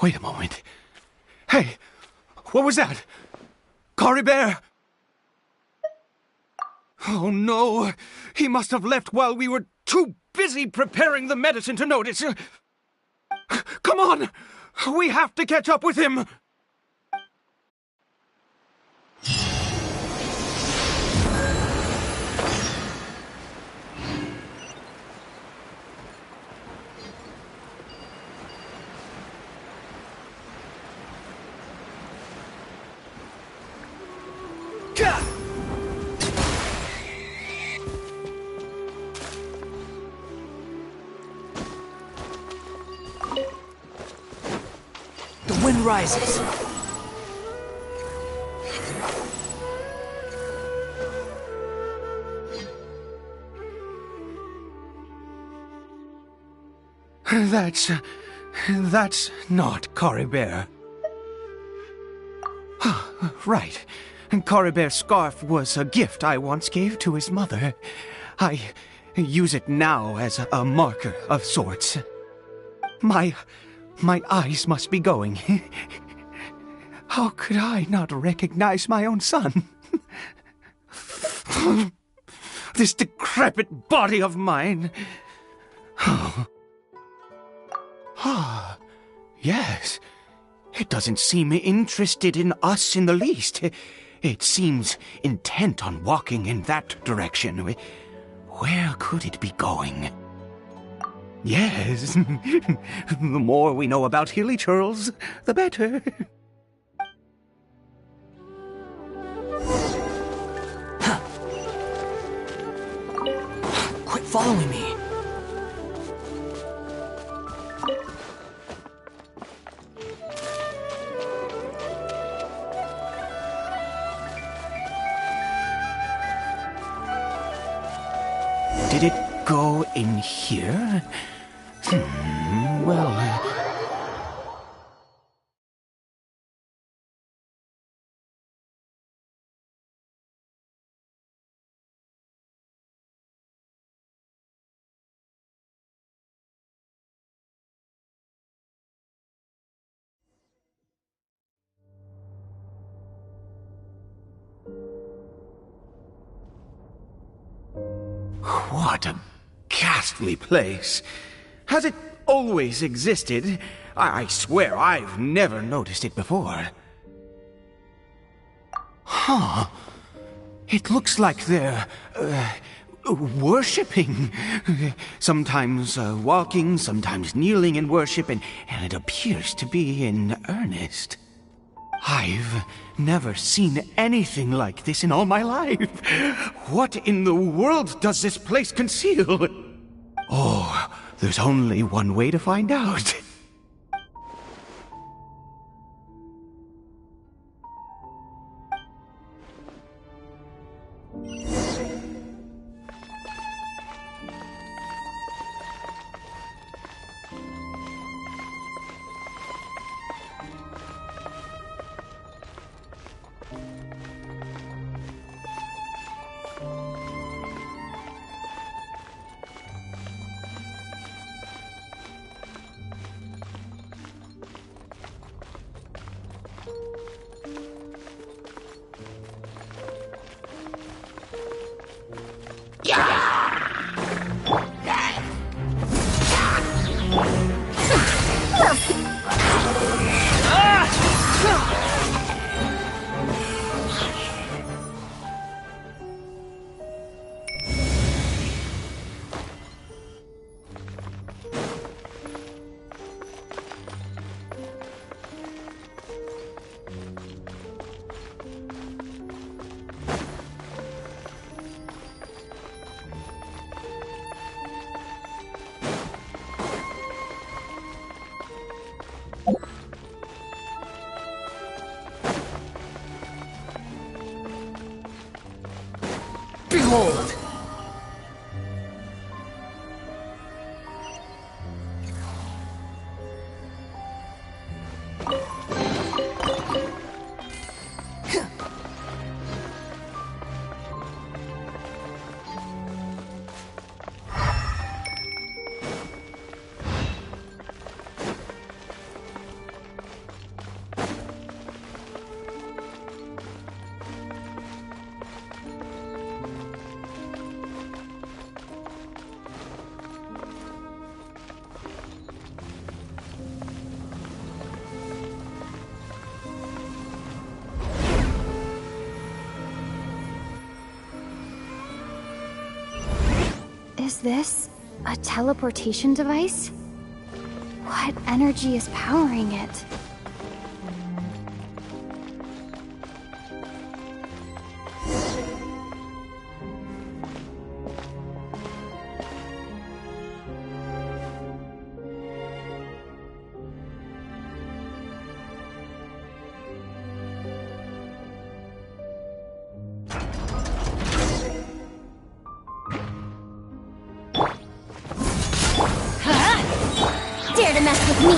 F: Wait a moment. Hey, what was that? Caribert! Oh no, he must have left while we were too busy preparing the medicine to notice. Come on, we have to catch up with him.
G: The wind rises.
F: That's not Caribert. Right. Caribert's scarf was a gift I once gave to his mother. I use it now as a marker of sorts. My eyes must be going. How could I not recognize my own son? This decrepit body of mine. Yes. It doesn't seem interested in us in the least. It seems intent on walking in that direction. Where could it be going? Yes. The more we know about hilly churls, the better.
A: Quit following me.
F: Did it go in here? Well... What a ghastly place. Has it always existed? I swear I've never noticed it before. Huh. It looks like they're, worshipping. Sometimes walking, sometimes kneeling in worship, and it appears to be in earnest. I've never seen anything like this in all my life. What in the world does this place conceal? Oh, there's only one way to find out.
A: Behold!
H: Is this a teleportation device? What energy is powering it?
C: Dare to mess with me!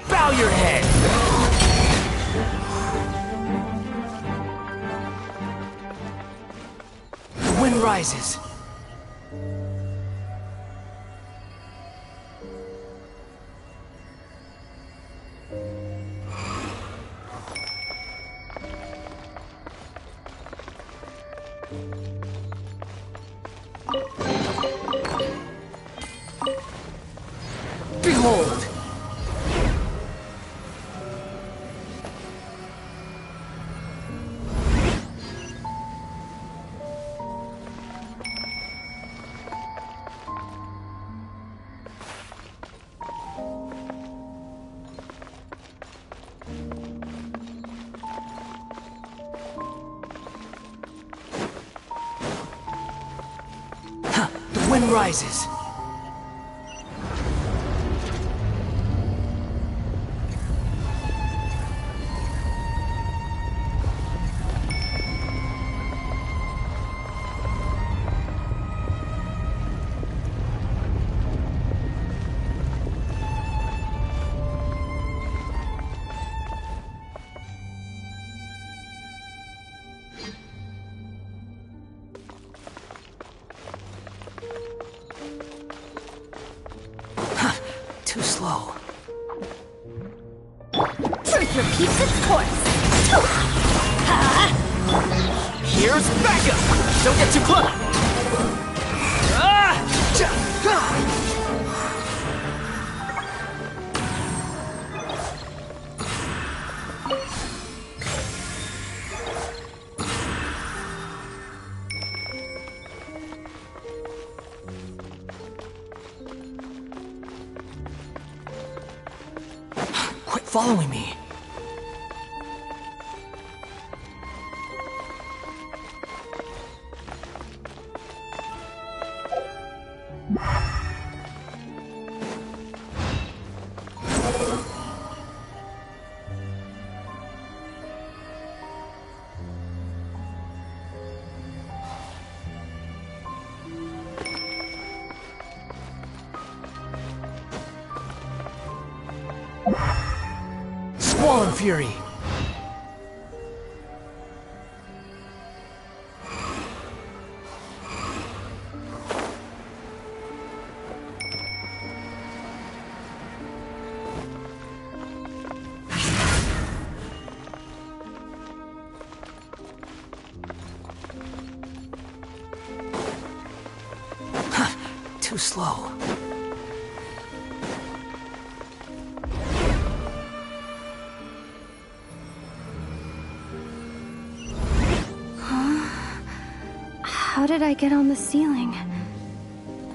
G: Bow your head! The wind rises.
A: Behold!
G: rises. Too slow.
I: Truth repeats its course.
G: Here's backup! Don't get too close! Quit following me. Squall Fury! Too slow.
H: How did I get on the ceiling?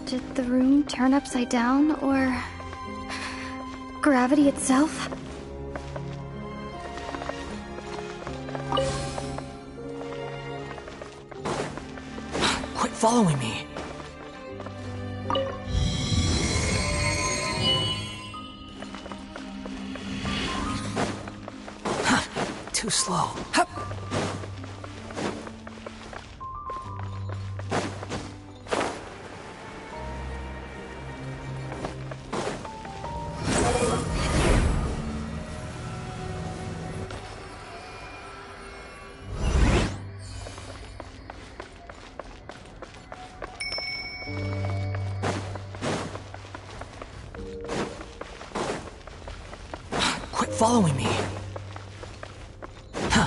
H: Did the room turn upside down, or gravity itself?
G: Quit following me. Too slow. Hup. Quit following me. Huh.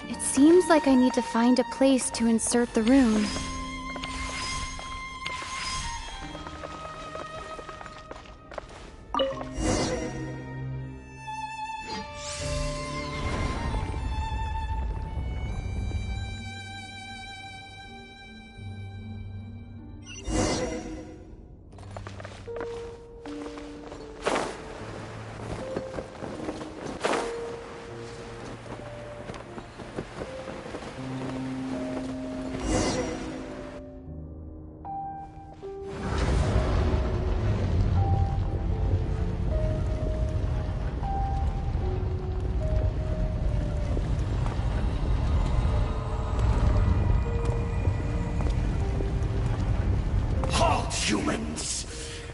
H: It seems like I need to find a place to insert the rune.
J: Humans,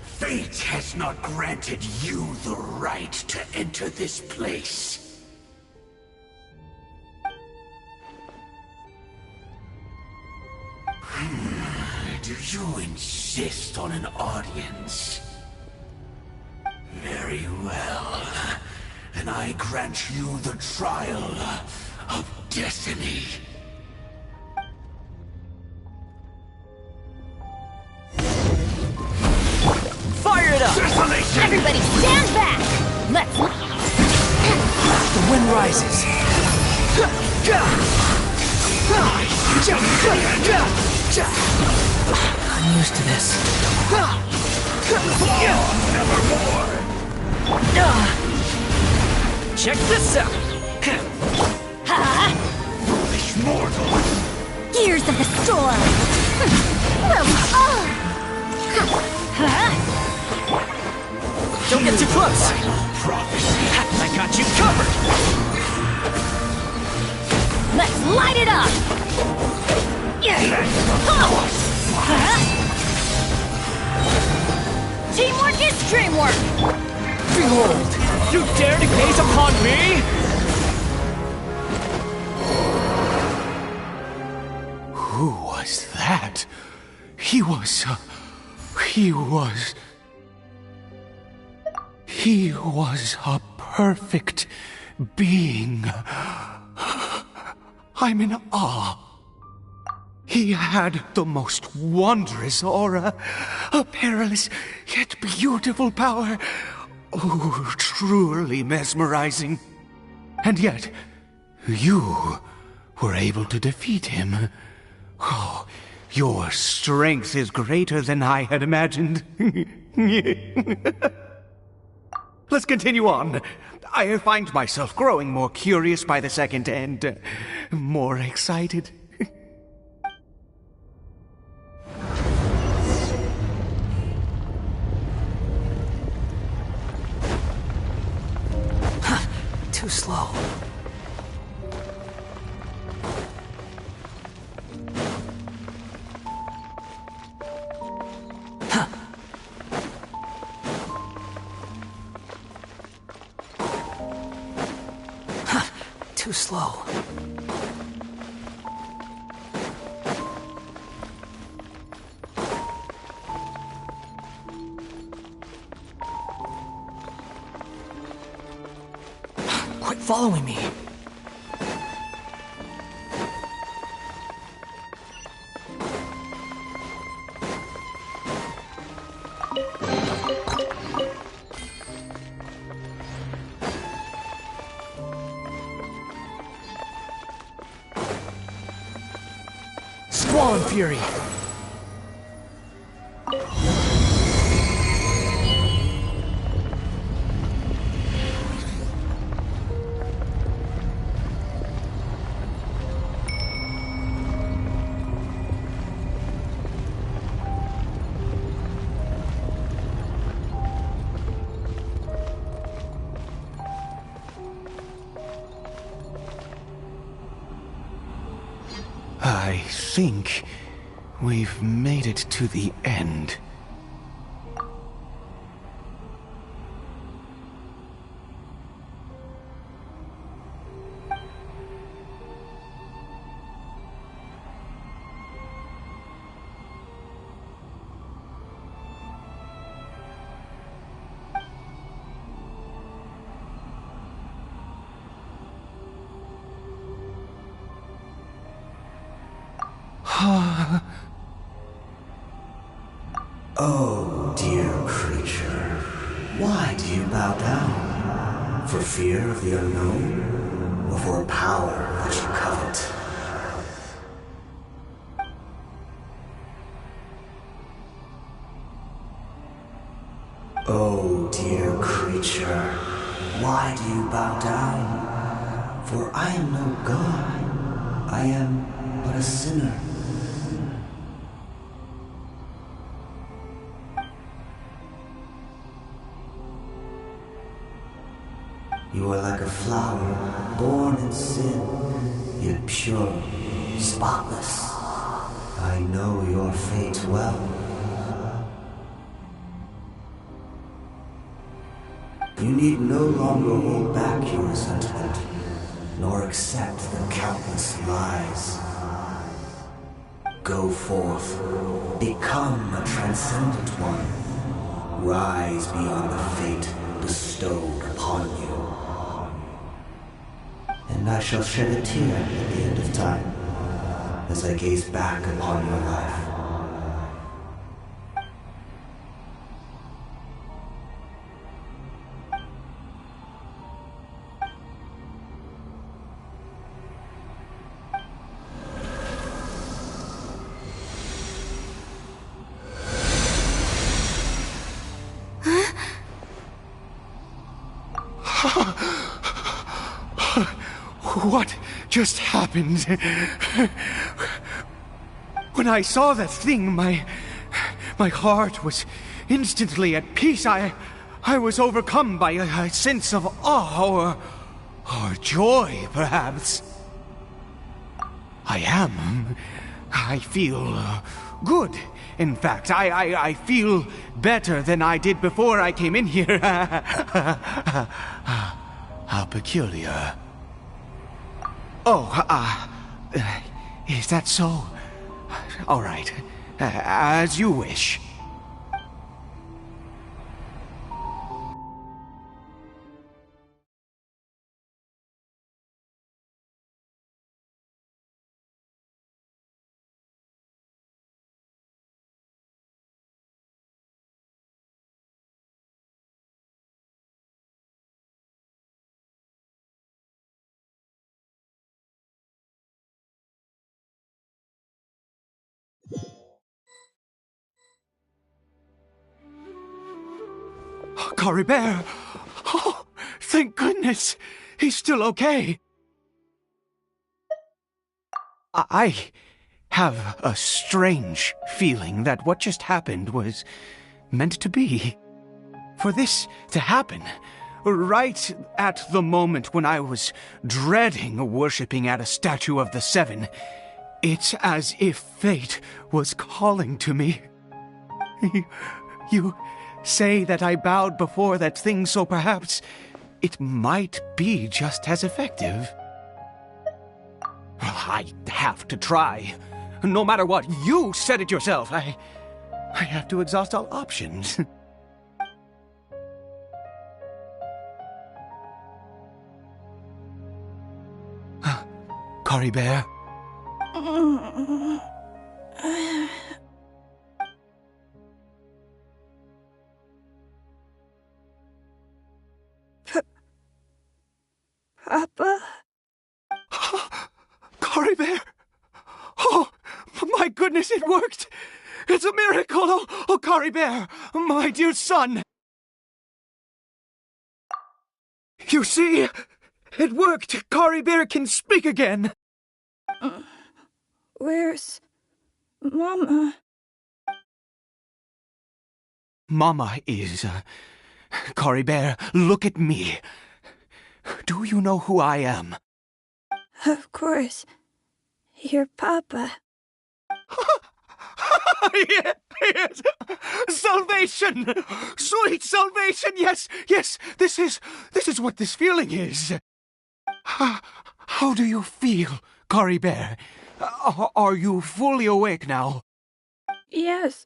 J: fate has not granted you the right to enter this place. Do you insist on an audience? Very well. Then I grant you the trial of destiny.
G: Fire it up!
J: Desolation!
I: Everybody stand back! Let's...
G: The wind rises. I'm used to this.
J: Nevermore!
G: Check this out.
J: Foolish mortals!
I: Gears of the storm! Where we are!
G: Don't get too close.
J: Prophecy!
G: I got you covered.
I: Let's light it up! Teamwork is dreamwork!
G: Behold, you dare to gaze upon me?
F: Who was that? He was a perfect being. I'm in awe. He had the most wondrous aura, a perilous yet beautiful power. Oh, truly mesmerizing. And yet, you were able to defeat him. Oh, your strength is greater than I had imagined. Let's continue on. I find myself growing more curious by the second and more excited.
G: Too slow. Too slow. Quit following me. Squall and Fury.
F: I think we've made it to the end.
J: Oh, dear creature, why do you bow down? For fear of the unknown? Or for power that you covet? Oh, dear creature, why do you bow down? For I am no god, I am but a sinner. You are like a flower, born in sin, yet pure, spotless. I know your fate well. You need no longer hold back your resentment, nor accept the countless lies. Go forth, become a transcendent one. Rise beyond the fate bestowed bestowed upon you. And I shall shed a tear at the end of time as I gaze back upon your life.
F: What just happened? When I saw that thing, my heart was instantly at peace. I was overcome by a sense of awe or joy, perhaps. I feel good. In fact, I feel better than I did before I came in here. How peculiar. Oh, is that so? All right, as you wish. Caribert! Oh, thank goodness! He's still okay! I have a strange feeling that what just happened was meant to be. For this to happen, right at the moment when I was dreading worshipping at a statue of the Seven, it's as if fate was calling to me. You say that I bowed before that thing, so perhaps it might be just as effective. Well, I have to try. No matter what, you said it yourself. I have to exhaust all options. Caribert?
K: Papa?
F: Caribert! Oh, my goodness, it worked! It's a miracle! Oh, Caribert, my dear son! You see? It worked! Caribert can speak again!
K: Where's Mama?
F: Mama is... Caribert, look at me. Do you know who I am?
K: Of course. Your Papa.
F: Yes! Salvation! Sweet salvation! Yes! This is what this feeling is. How do you feel, Caribert? Are you fully awake now?
K: Yes.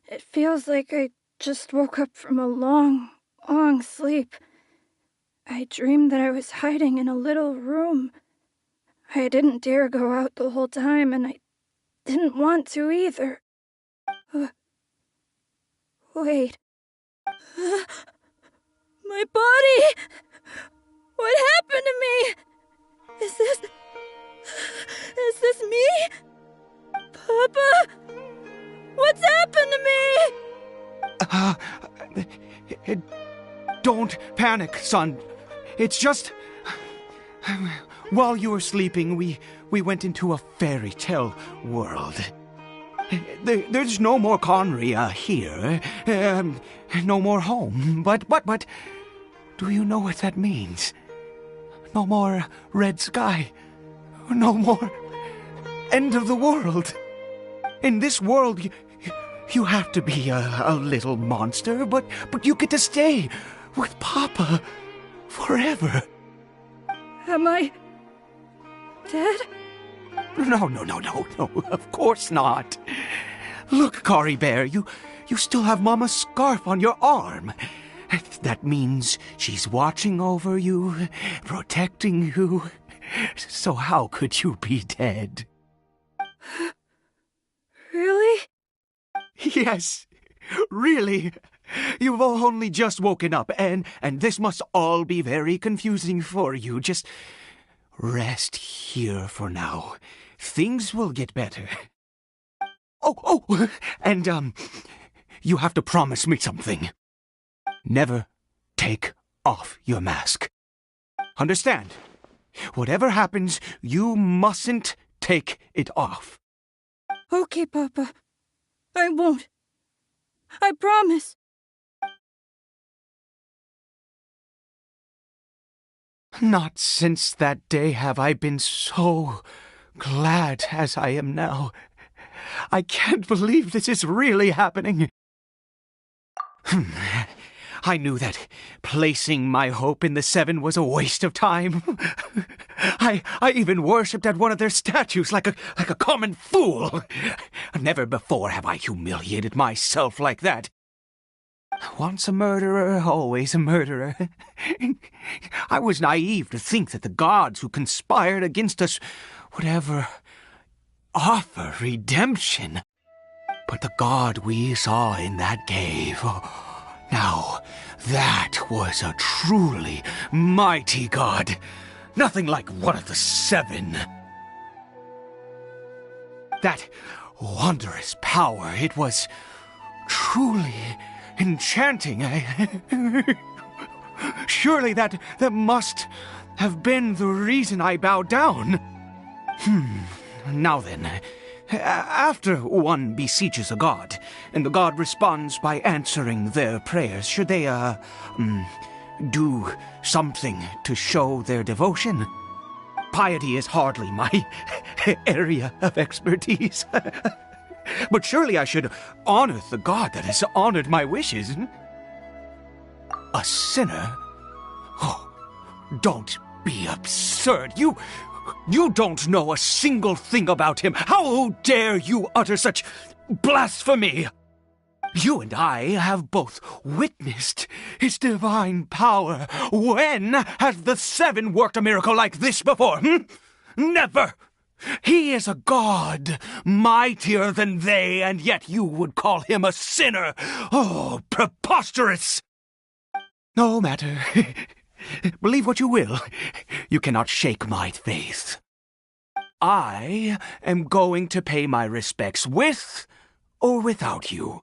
K: It feels like I just woke up from a long, long sleep. I dreamed that I was hiding in a little room. I didn't dare go out the whole time, and I didn't want to either. Wait. My body! What happened to me? Is this me? Papa? What's happened to
F: me? Don't panic, son. It's just... While you were sleeping, we went into a fairy tale world. There's no more Conry here. No more home. But, do you know what that means? No more red sky. No more end of the world. In this world, you have to be a little monster, but you get to stay with Papa forever.
K: Am I dead?
F: No, of course not. Look, Caribert, you still have Mama's scarf on your arm. That means she's watching over you, protecting you. So how could you be dead?
K: Really?
F: Yes, really. You've only just woken up, and this must all be very confusing for you. Just rest here for now. Things will get better. And you have to promise me something. Never take off your mask. Understand? Whatever happens, you mustn't take it off.
K: Okay, Papa. I won't. I promise.
F: Not since that day have I been so glad as I am now. I can't believe this is really happening. I knew that placing my hope in the Seven was a waste of time. I even worshipped at one of their statues like a common fool. Never before have I humiliated myself like that. Once a murderer, always a murderer. I was naive to think that the gods who conspired against us would ever offer redemption. But the God we saw in that cave, now that was a truly mighty God. Nothing like one of the Seven. That wondrous power, it was truly enchanting. Surely that must have been the reason I bowed down. Now then, after one beseeches a god, and the god responds by answering their prayers, should they, do something to show their devotion? Piety is hardly my area of expertise. But surely I should honor the god that has honored my wishes. A sinner? Oh, don't be absurd. You don't know a single thing about him. How dare you utter such blasphemy? You and I have both witnessed his divine power. When has the Seven worked a miracle like this before? Never! He is a god, mightier than they, and yet you would call him a sinner. Oh, preposterous! No matter. Believe what you will. You cannot shake my faith. I am going to pay my respects with or without you.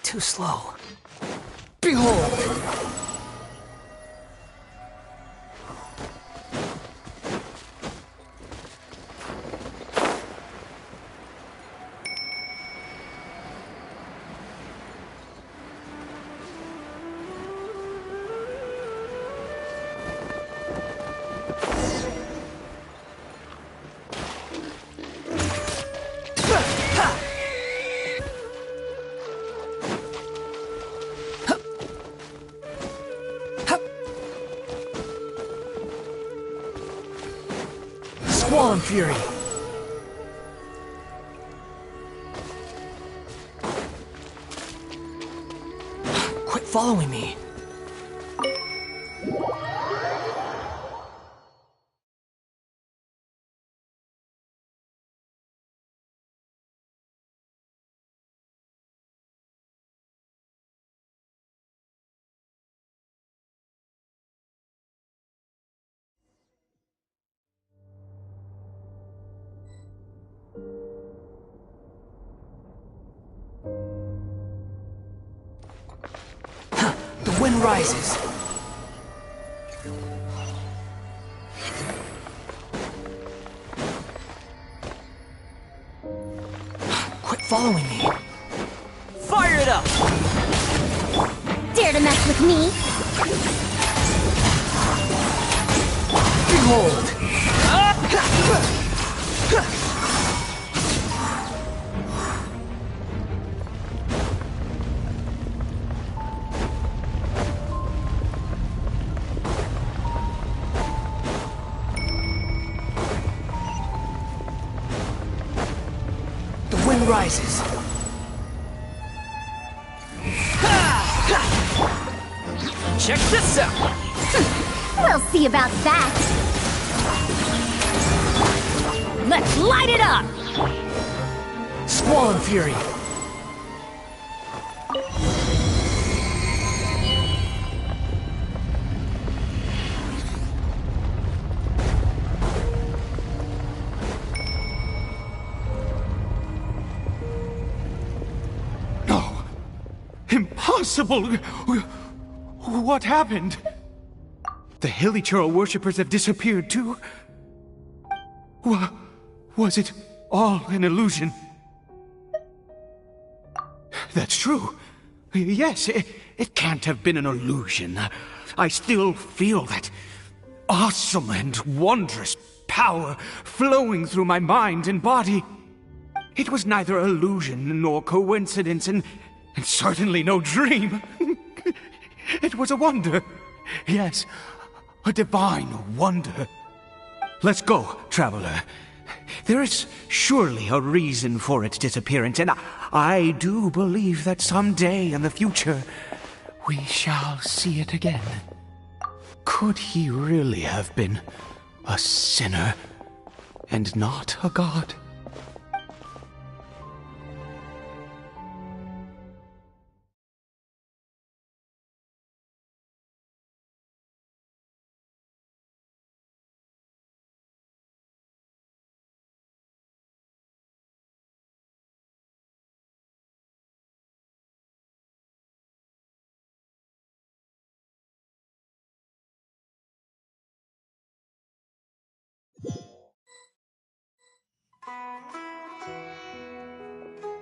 A: Too slow.
F: Behold!
A: Squall and Fury. Quit following me. The wind rises. Quit following me. Fire it up!
I: dare to mess with me!
F: Behold!
G: The wind rises. Check this out!
I: We'll see about that!
G: Let's light it up! Squall and Fury.
F: No. Impossible! What happened? The Hilly Churl worshippers have disappeared too? Was it all an illusion? That's true. Yes, it can't have been an illusion. I still feel that awesome and wondrous power flowing through my mind and body. It was neither illusion nor coincidence, and certainly no dream. It was a wonder. Yes, a divine wonder. Let's go, traveler. There is surely a reason for its disappearance, and I do believe that someday in the future we shall see it again. Could he really have been a sinner and not a god?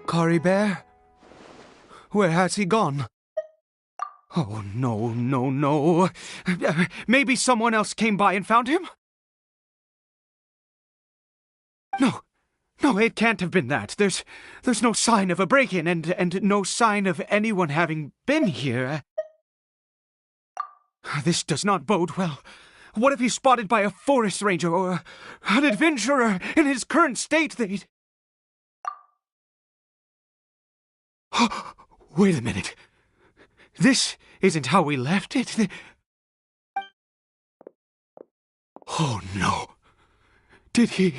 F: Caribert? Where has he gone? Oh, no, no, no. Maybe someone else came by and found him? No, it can't have been that. There's no sign of a break-in and no sign of anyone having been here. This does not bode well. What if he's spotted by a forest ranger or an adventurer in his current state? Wait a minute. This isn't how we left it. Oh, no. Did he...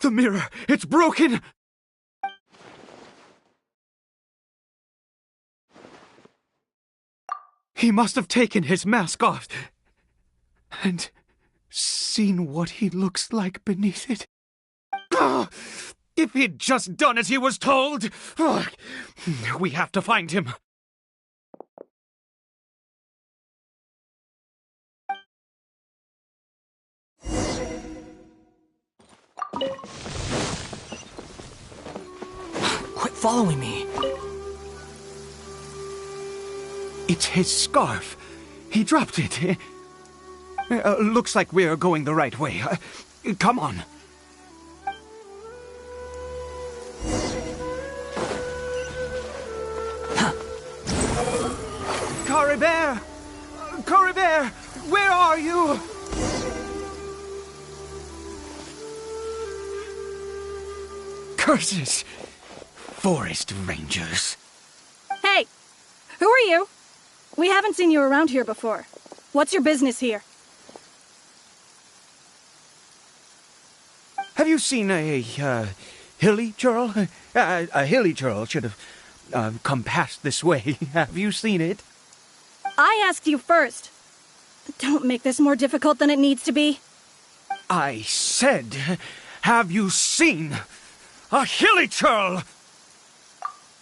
F: The mirror! It's broken! He must have taken his mask off and seen what he looks like beneath it. If he'd just done as he was told! We have to find him.
G: Quit following me.
F: It's his scarf. He dropped it. Looks like we're going the right way. Come on. Caribert! Caribert! Where are you? Curses! Forest rangers.
K: Hey! Who are you? We haven't seen you around here before. What's your business here?
F: Have you seen a hilly churl? A hilly churl should have come past this way. Have you seen it?
K: I asked you first. Don't make this more difficult than it needs to be.
F: I said, have you seen a hilly churl?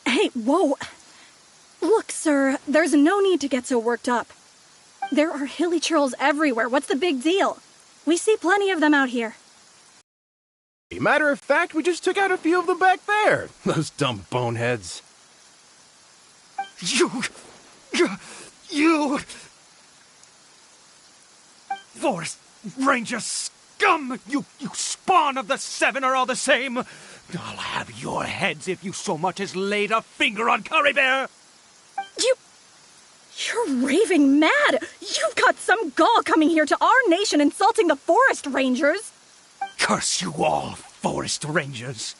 K: Hey, whoa. Look, sir, there's no need to get so worked up. There are hilly churls everywhere. What's the big deal? We see plenty of them out here.
L: Matter of fact, we just took out a few of them back there. Those dumb boneheads.
F: You... Forest Ranger scum! You spawn of the Seven are all the same! I'll have your heads if you so much as laid a finger on Caribert!
K: You're raving mad! You've got some gall coming here to our nation insulting the Forest Rangers!
F: Curse you all, Forest Rangers!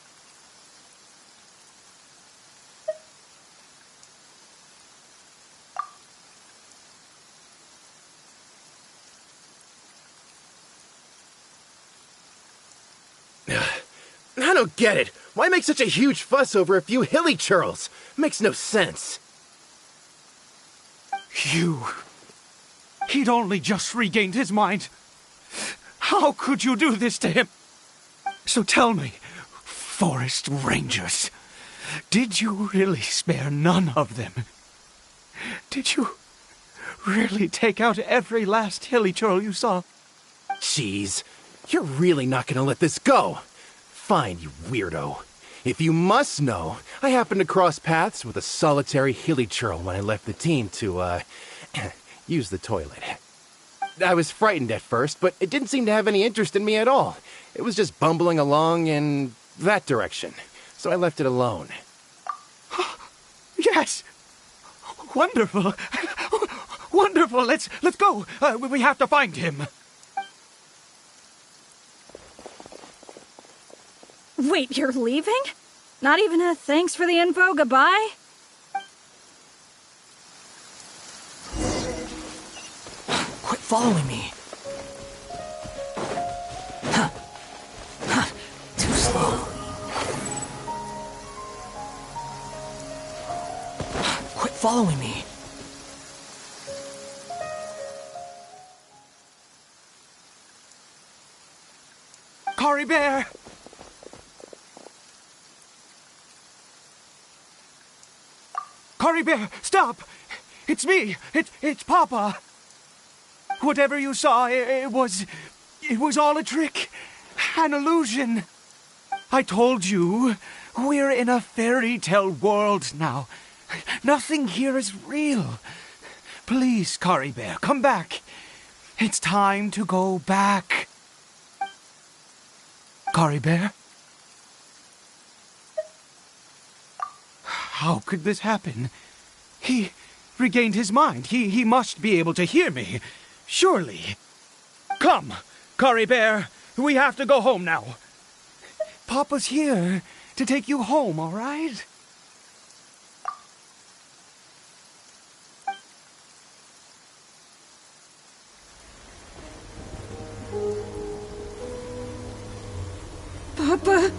L: I don't get it. Why make such a huge fuss over a few hilly churls? Makes no sense.
F: He'd only just regained his mind. How could you do this to him? So tell me, Forest Rangers, did you really spare none of them? Did you really take out every last hilly churl you saw?
L: Jeez, you're really not gonna let this go. Fine, you weirdo. If you must know, I happened to cross paths with a solitary hilly churl when I left the team to, use the toilet. I was frightened at first, but it didn't seem to have any interest in me at all. It was just bumbling along in that direction, so I left it alone.
F: Yes! Wonderful! Wonderful! Let's go! We have to find him!
K: Wait, you're leaving? Not even a thanks for the info, goodbye?
A: Quit following me. Too slow. Quit following me.
F: Caribert! Caribert, stop! It's me! It's Papa! Whatever you saw, it was all a trick. An illusion. I told you, we're in a fairy tale world now. Nothing here is real. Please, Caribert, come back. It's time to go back. Caribert? How could this happen? He regained his mind. He must be able to hear me. Surely. Come, Caribert. We have to go home now. Papa's here to take you home, all right?
K: Papa?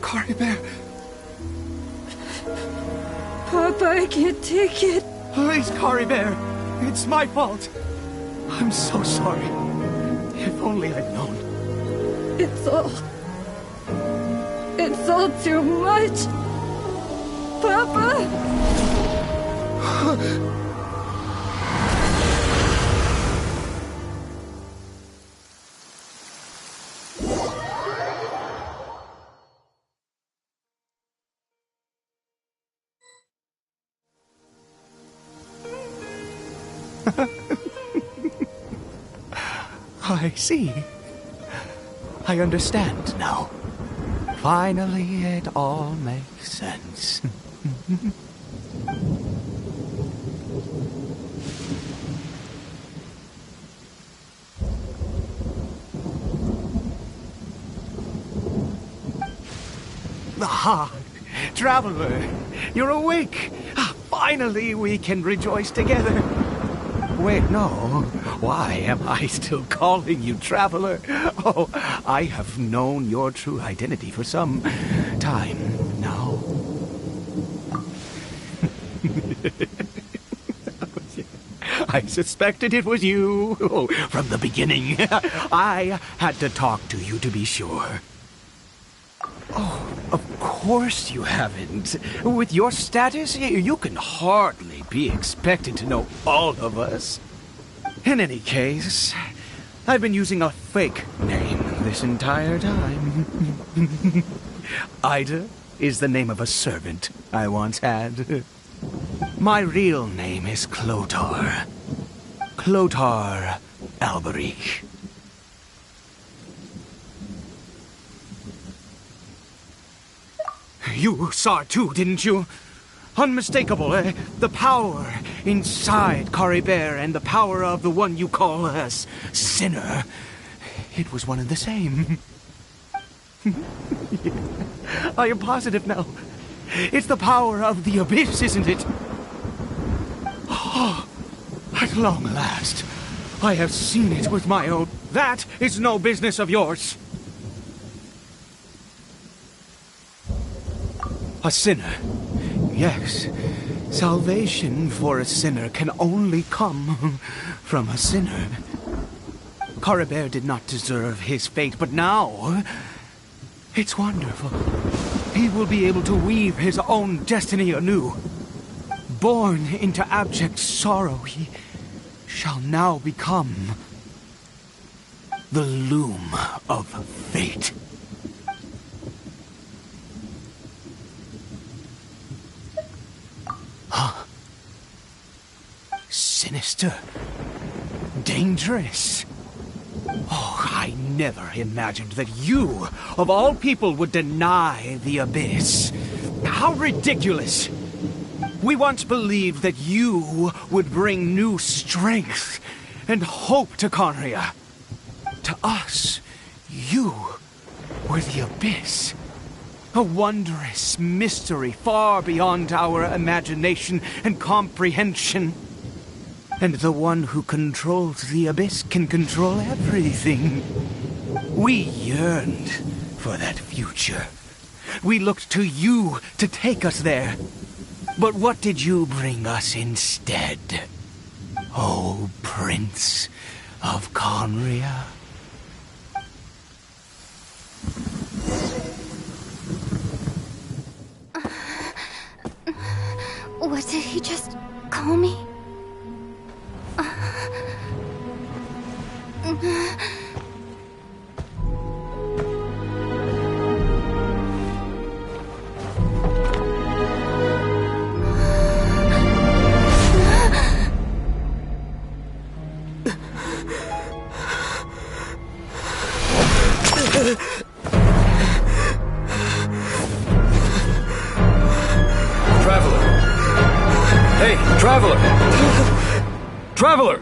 F: Caribert.
K: Papa, I can't take it.
F: Please, Caribert. It's my fault. I'm so sorry. If only I'd known.
K: It's all too much. Papa!
F: I see. I understand now. Finally, it all makes sense. Ah, Traveler, you're awake. Finally, we can rejoice together. Wait, no. Why am I still calling you Traveler? Oh, I have known your true identity for some time now. I suspected it was you. Oh, from the beginning. I had to talk to you to be sure. Oh, of course you haven't. With your status, you can hardly can't be expected to know all of us. In any case, I've been using a fake name this entire time. Ida is the name of a servant I once had. My real name is Clotar. Clotar Alberich. You saw it too, didn't you? Unmistakable, eh? The power inside Caribert and the power of the one you call a sinner. It was one and the same. I am positive now. It's the power of the abyss, isn't it? Oh, at long last, I have seen it with my own. That is no business of yours. A sinner. Yes, salvation for a sinner can only come from a sinner. Caribert did not deserve his fate, but now it's wonderful. He will be able to weave his own destiny anew. Born into abject sorrow, he shall now become the loom of fate. Huh? Sinister. Dangerous. Oh, I never imagined that you, of all people, would deny the abyss. How ridiculous! We once believed that you would bring new strength and hope to Conria. To us, you were the abyss. A wondrous mystery far beyond our imagination and comprehension. And the one who controls the abyss can control everything. We yearned for that future. We looked to you to take us there. But what did you bring us instead? Oh, Prince of Conria.
H: What did he just call me?
E: Traveler!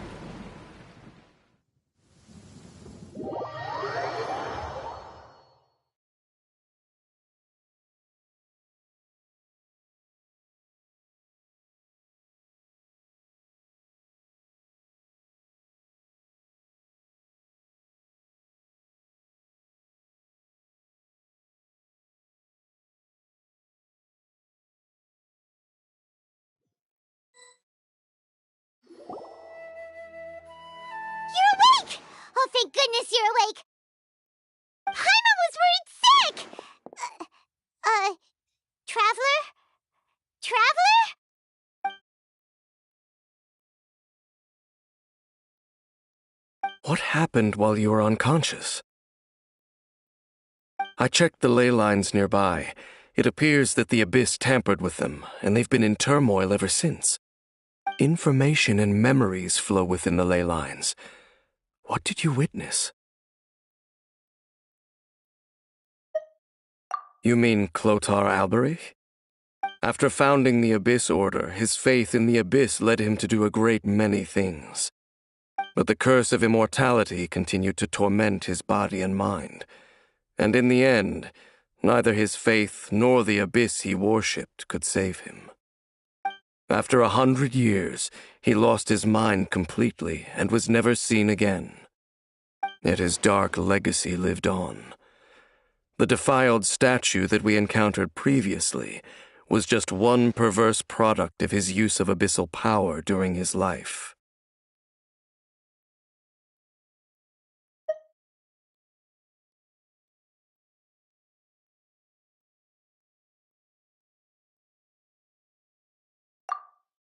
C: You're awake! Oh, thank goodness you're awake! Paimon was worried sick! Traveler? Traveler?
E: What happened while you were unconscious? I checked the ley lines nearby. It appears that the abyss tampered with them, and they've been in turmoil ever since. Information and memories flow within the ley lines. What did you witness? You mean Clotar Alberich? After founding the Abyss Order, his faith in the Abyss led him to do a great many things. But the curse of immortality continued to torment his body and mind. And in the end, neither his faith nor the Abyss he worshipped could save him. After 100 years, he lost his mind completely and was never seen again. Yet his dark legacy lived on. The defiled statue that we encountered previously was just one perverse product of his use of abyssal power during his life.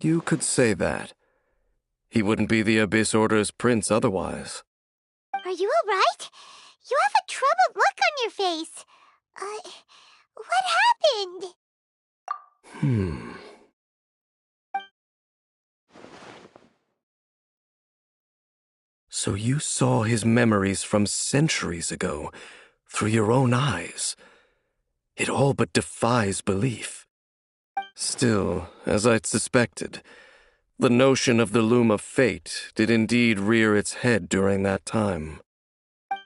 E: You could say that. He wouldn't be the Abyss Order's prince otherwise.
C: Are you alright? You have a troubled look on your face. What happened?
E: So you saw his memories from centuries ago, through your own eyes. It all but defies belief. Still, as I'd suspected, the notion of the Loom of Fate did indeed rear its head during that time.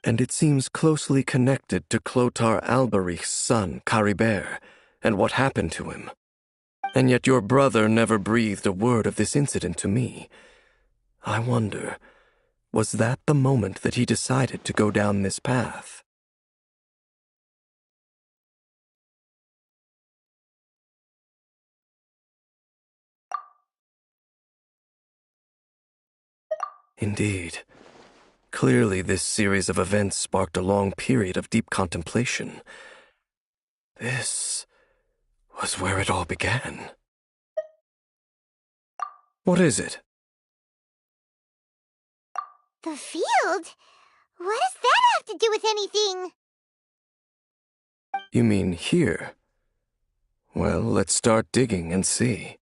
E: And it seems closely connected to Clothar Alberich's son, Caribert, and what happened to him. And yet your brother never breathed a word of this incident to me. I wonder, was that the moment that he decided to go down this path? Indeed. Clearly, this series of events sparked a long period of deep contemplation. This was where it all began. What is it?
C: The field? What does that have to do with anything?
E: You mean here? Well, let's start digging and see.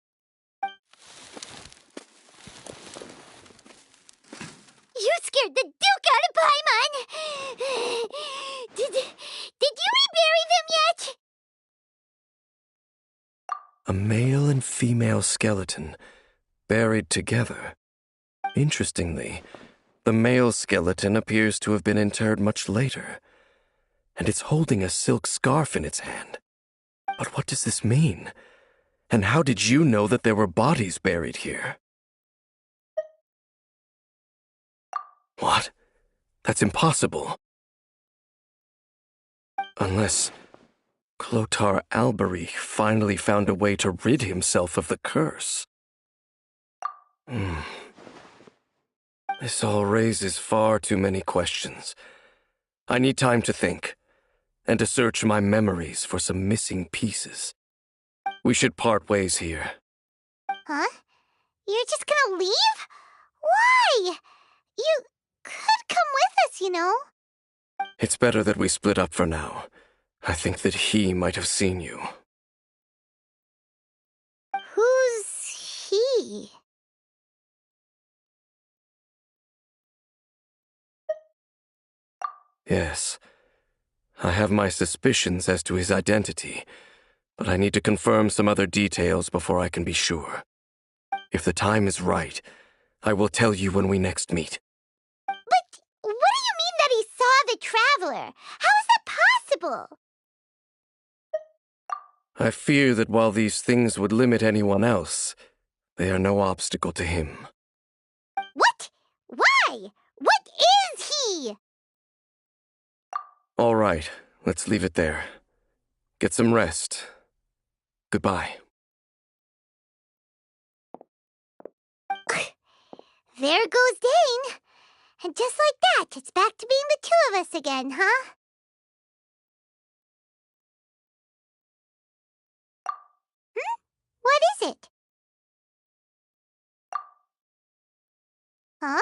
C: You scared the Duke out of Paimon! Did you rebury them yet?
E: A male and female skeleton, buried together. Interestingly, the male skeleton appears to have been interred much later, and it's holding a silk scarf in its hand. But what does this mean? And how did you know that there were bodies buried here? What? That's impossible. Unless Clothar Alberich finally found a way to rid himself of the curse. This all raises far too many questions. I need time to think, and to search my memories for some missing pieces. We should part ways here.
C: Huh? You're just gonna leave? Why? You could come with us, you know.
E: It's better that we split up for now. I think that he might have seen you.
C: Who's he?
E: Yes. I have my suspicions as to his identity, but I need to confirm some other details before I can be sure. If the time is right, I will tell you when we next meet.
C: But what do you mean that he saw the Traveler? How is that possible?
E: I fear that while these things would limit anyone else, they are no obstacle to him.
C: What? Why? What is he?
E: All right, let's leave it there. Get some rest. Goodbye.
C: There goes Dane. And just like that, it's back to being the two of us again, huh? What is it? Huh?